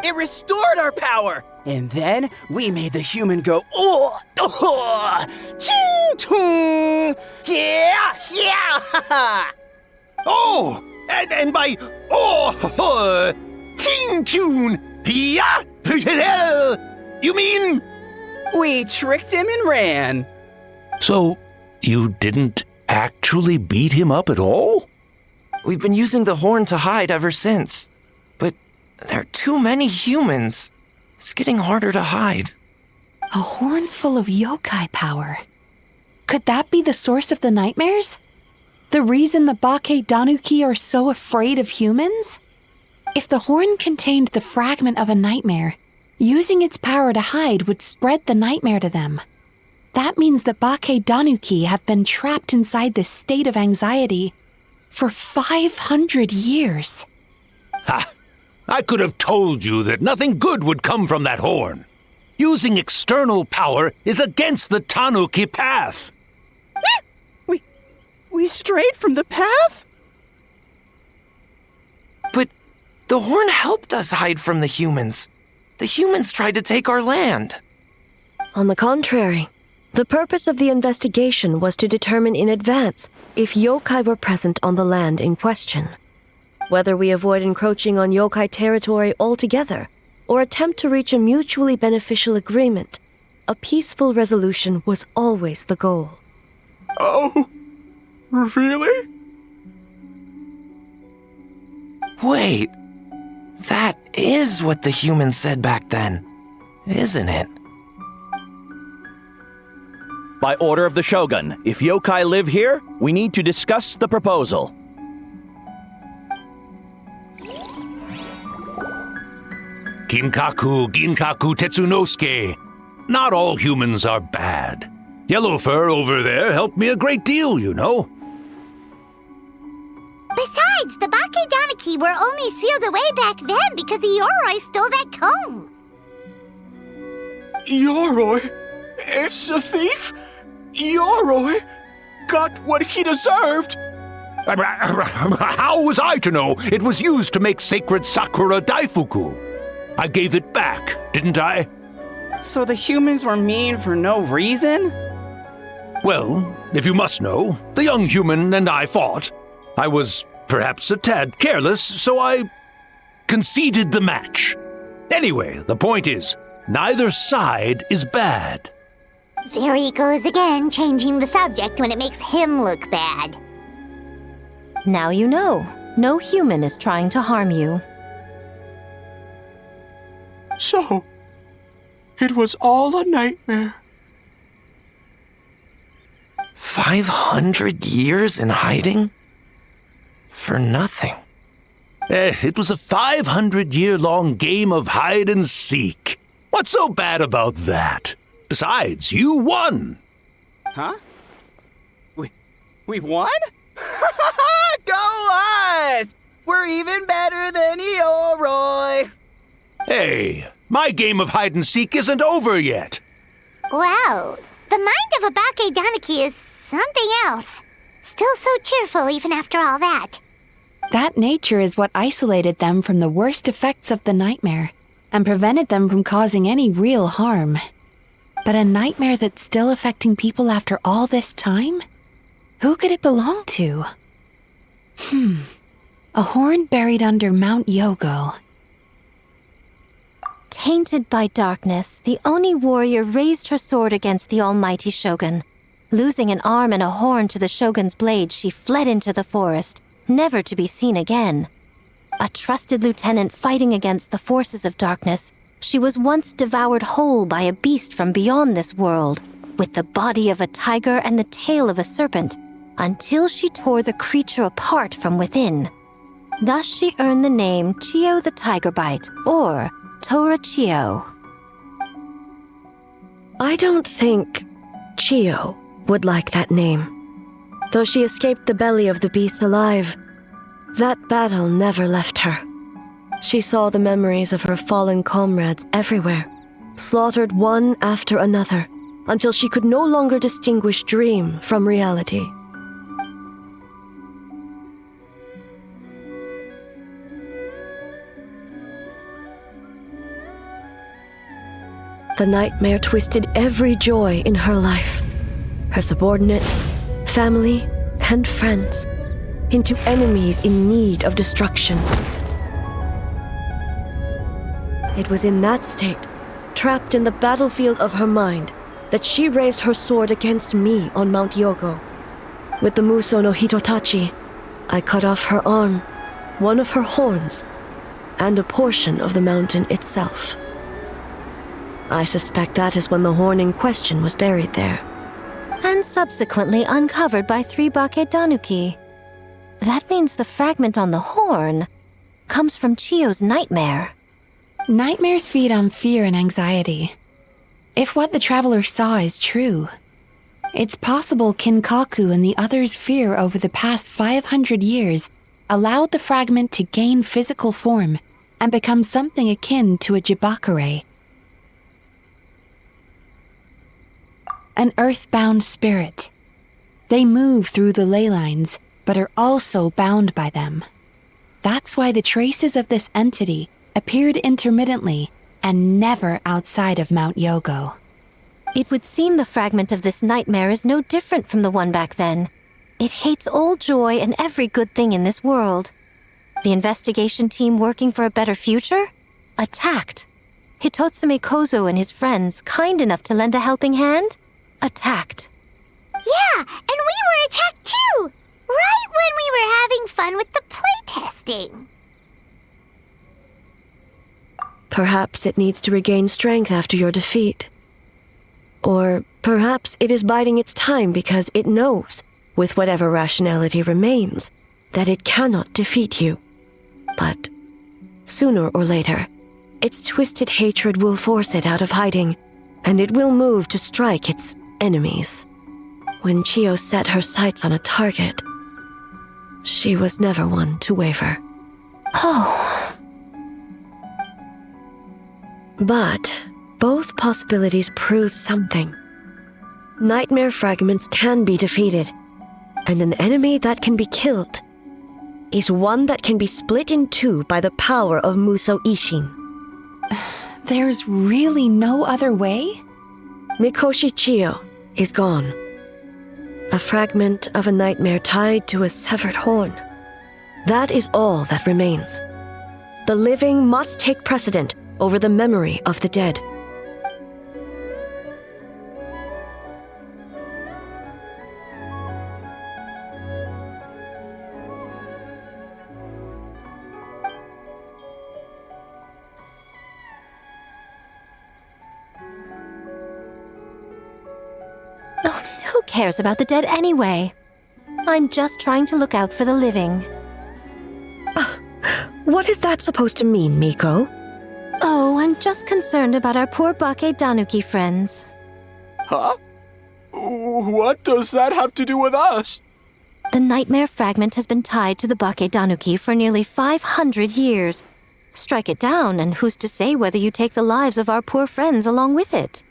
It restored our power, and then we made the human go, oh, ching, tung, yeah, yeah, ha, ha.
Oh, and by, ting tune, yeah, you mean?
We tricked him and ran.
So, you didn't actually beat him up at all?
We've been using the horn to hide ever since. But there are too many humans. It's getting harder to hide.
A horn full of yokai power. Could that be the source of the nightmares? The reason the Bake Tanuki are so afraid of humans? If the horn contained the fragment of a nightmare, using its power to hide would spread the nightmare to them. That means the Bake Tanuki have been trapped inside this state of anxiety for 500 years.
Ha! I could have told you that nothing good would come from that horn. Using external power is against the Tanuki path.
We strayed from the path?
But the horn helped us hide from the humans. The humans tried to take our land.
On the contrary, the purpose of the investigation was to determine in advance if yokai were present on the land in question. Whether we avoid encroaching on yokai territory altogether or attempt to reach a mutually beneficial agreement, a peaceful resolution was always the goal.
Oh, really?
Wait, that is what the humans said back then, isn't it?
By order of the Shogun, if yokai live here, we need to discuss the proposal.
Ginkaku Tetsunosuke. Not all humans are bad. Yellow Fur over there helped me a great deal, you know.
Besides, the Bake Tanuki were only sealed away back then because Yoroi stole that comb.
Yoroi? It's a thief? Yoroi got what he deserved.
How was I to know it was used to make sacred Sakura Daifuku? I gave it back, didn't I?
So the humans were mean for no reason?
Well, if you must know, the young human and I fought. I was perhaps a tad careless, so I conceded the match. Anyway, the point is, neither side is bad.
There he goes again, changing the subject when it makes him look bad.
Now you know. No human is trying to harm you.
So, it was all a nightmare.
500 years in hiding? For nothing.
It was a 500-year-long game of hide and seek. What's so bad about that? Besides, you won.
Huh? We won? Go us! We're even better than Yoroi!
Hey, my game of hide and seek isn't over yet.
Wow, the mind of a Bake Tanuki is something else. Still so cheerful even after all that.
That nature is what isolated them from the worst effects of the nightmare and prevented them from causing any real harm. But a nightmare that's still affecting people after all this time? Who could it belong to? A horn buried under Mount Yogo.
Tainted by darkness, the Oni warrior raised her sword against the almighty Shogun. Losing an arm and a horn to the Shogun's blade, she fled into the forest, never to be seen again. A trusted lieutenant fighting against the forces of darkness, she was once devoured whole by a beast from beyond this world, with the body of a tiger and the tail of a serpent, until she tore the creature apart from within. Thus she earned the name Chiyo the Tigerbite, or Tora Chiyo.
I don't think Chiyo would like that name. Though she escaped the belly of the beast alive, that battle never left her. She saw the memories of her fallen comrades everywhere, slaughtered one after another, until she could no longer distinguish dream from reality. The nightmare twisted every joy in her life, her subordinates, family, and friends, into enemies in need of destruction. It was in that state, trapped in the battlefield of her mind, that she raised her sword against me on Mount Yogo. With the Muso no Hitotachi, I cut off her arm, one of her horns, and a portion of the mountain itself. I suspect that is when the horn in question was buried there.
And subsequently uncovered by 3 Bake Tanuki. That means the fragment on the horn comes from Chiyo's nightmare.
Nightmares feed on fear and anxiety. If what the traveler saw is true, it's possible Kinkaku and the others' fear over the past 500 years allowed the fragment to gain physical form and become something akin to a jibakure. An earthbound spirit. They move through the ley lines, but are also bound by them. That's why the traces of this entity appeared intermittently and never outside of Mount Yogo.
It would seem the fragment of this nightmare is no different from the one back then. It hates all joy and every good thing in this world. The investigation team working for a better future? Attacked. Hitotsume Kozo and his friends, kind enough to lend a helping hand? Attacked.
Yeah, and we were attacked too! Right when we were having fun with the playtesting.
Perhaps it needs to regain strength after your defeat. Or perhaps it is biding its time because it knows, with whatever rationality remains, that it cannot defeat you. But sooner or later, its twisted hatred will force it out of hiding, and it will move to strike its enemies. When Chiyo set her sights on a target, she was never one to waver.
Oh.
But both possibilities prove something. Nightmare fragments can be defeated, and an enemy that can be killed is one that can be split in two by the power of Muso Ishin.
There's really no other way?
Mikoshi Chiyo is gone. A fragment of a nightmare tied to a severed horn. That is all that remains. The living must take precedent over the memory of the dead.
Who cares about the dead anyway? I'm just trying to look out for the living.
What is that supposed to mean, Miko?
Oh, I'm just concerned about our poor Bake Tanuki friends.
Huh? What does that have to do with us?
The nightmare fragment has been tied to the Bake Tanuki for nearly 500 years. Strike it down, and who's to say whether you take the lives of our poor friends along with it?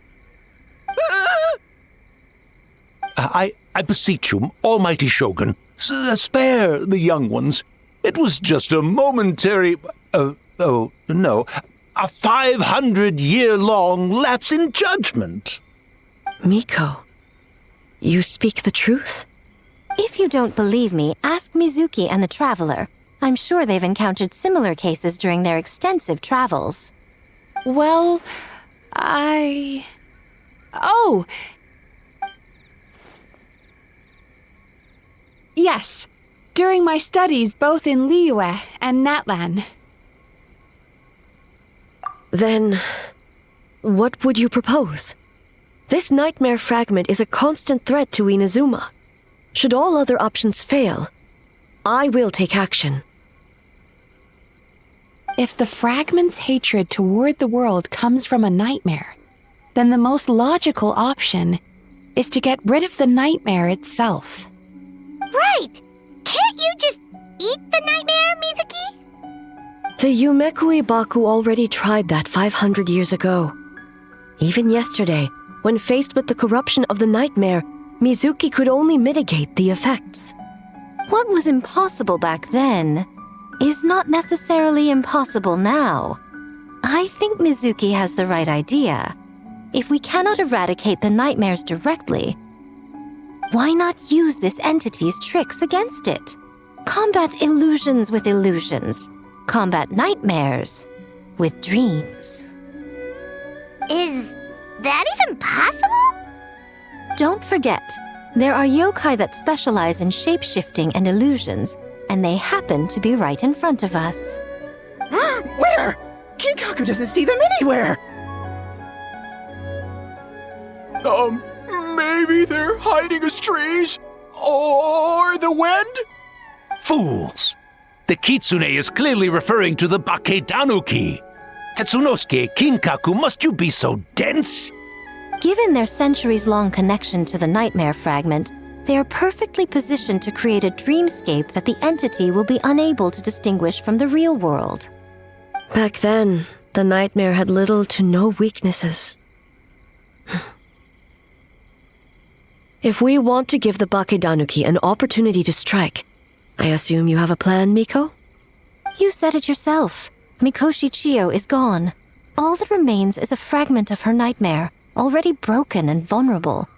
I beseech you, almighty Shogun, spare the young ones. It was just a momentary... a 500-year-long lapse in judgment.
Miko, you speak the truth?
If you don't believe me, ask Mizuki and the Traveler. I'm sure they've encountered similar cases during their extensive travels.
Well, Oh! Yes, during my studies both in Liyue and Natlan.
Then, what would you propose? This nightmare fragment is a constant threat to Inazuma. Should all other options fail, I will take action.
If the fragment's hatred toward the world comes from a nightmare, then the most logical option is to get rid of the nightmare itself.
Right! Can't you just eat the nightmare, Mizuki?
The Yumekui Baku already tried that 500 years ago. Even yesterday, when faced with the corruption of the nightmare, Mizuki could only mitigate the effects.
What was impossible back then is not necessarily impossible now. I think Mizuki has the right idea. If we cannot eradicate the nightmares directly, why not use this entity's tricks against it? Combat illusions with illusions. Combat nightmares with dreams.
Is that even possible?
Don't forget, there are yokai that specialize in shape-shifting and illusions, and they happen to be right in front of us.
Where? Kinkaku doesn't see them anywhere!
Maybe they're hiding as trees? Or the wind?
Fools! The kitsune is clearly referring to the Bake Tanuki. Tetsunosuke, Kinkaku, must you be so dense?
Given their centuries-long connection to the nightmare fragment, they are perfectly positioned to create a dreamscape that the entity will be unable to distinguish from the real world.
Back then, the nightmare had little to no weaknesses. If we want to give the Bake Tanuki an opportunity to strike, I assume you have a plan, Miko?
You said it yourself. Mikoshi Chiyo is gone. All that remains is a fragment of her nightmare, already broken and vulnerable.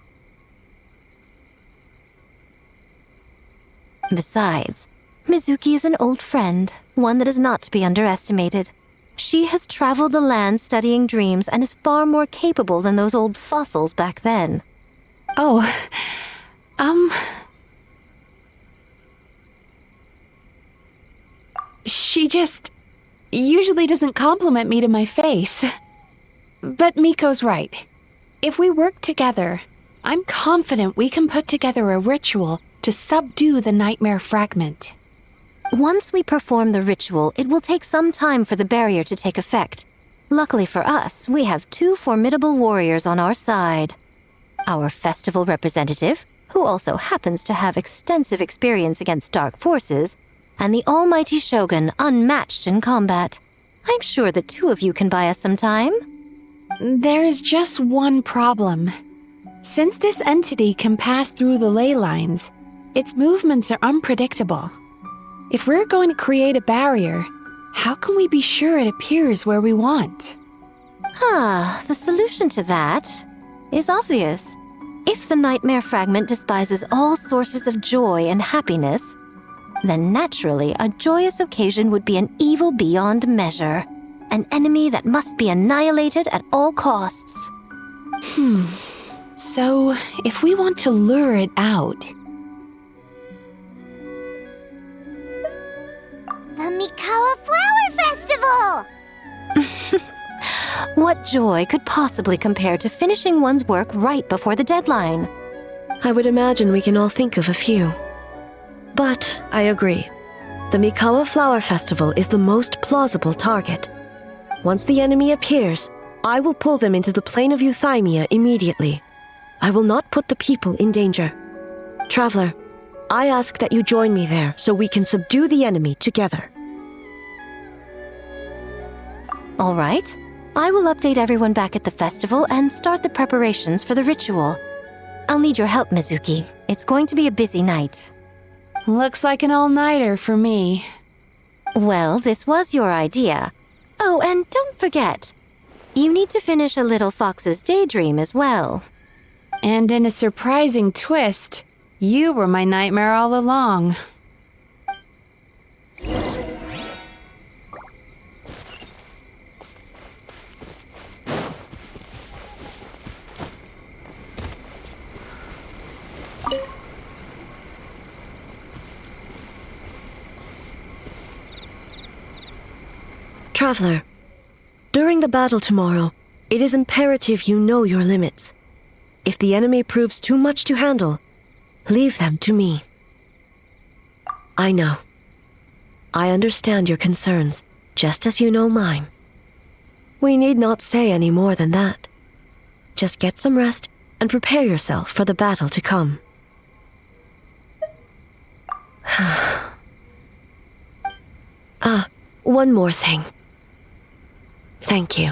Besides, Mizuki is an old friend, one that is not to be underestimated. She has traveled the land studying dreams and is far more capable than those old fossils back then.
Oh, She just usually doesn't compliment me to my face. But Miko's right. If we work together, I'm confident we can put together a ritual to subdue the nightmare fragment.
Once we perform the ritual, it will take some time for the barrier to take effect. Luckily for us, we have 2 formidable warriors on our side. our festival representative, who also happens to have extensive experience against dark forces, and the almighty Shogun, unmatched in combat. I'm sure the two of you can buy us some time.
There's just one problem. Since this entity can pass through the ley lines, its movements are unpredictable. If we're going to create a barrier, how can we be sure it appears where we want?
The solution to that is obvious. If the nightmare fragment despises all sources of joy and happiness, then naturally a joyous occasion would be an evil beyond measure, an enemy that must be annihilated at all costs.
So, if we want to lure it out...
The Mikawa Flower Festival!
What joy could possibly compare to finishing one's work right before the deadline?
I would imagine we can all think of a few. But I agree. The Mikawa Flower Festival is the most plausible target. Once the enemy appears, I will pull them into the plain of Euthymia immediately. I will not put the people in danger. Traveler, I ask that you join me there so we can subdue the enemy together.
All right. I will update everyone back at the festival and start the preparations for the ritual. I'll need your help, Mizuki. It's going to be a busy night.
Looks like an all-nighter for me.
Well, this was your idea. Oh, and don't forget, you need to finish a Little Fox's Daydream as well.
And in a surprising twist, you were my nightmare all along.
Traveler, during the battle tomorrow, it is imperative you know your limits. If the enemy proves too much to handle, leave them to me. I know. I understand your concerns, just as you know mine. We need not say any more than that. Just get some rest and prepare yourself for the battle to come. One more thing. Thank you.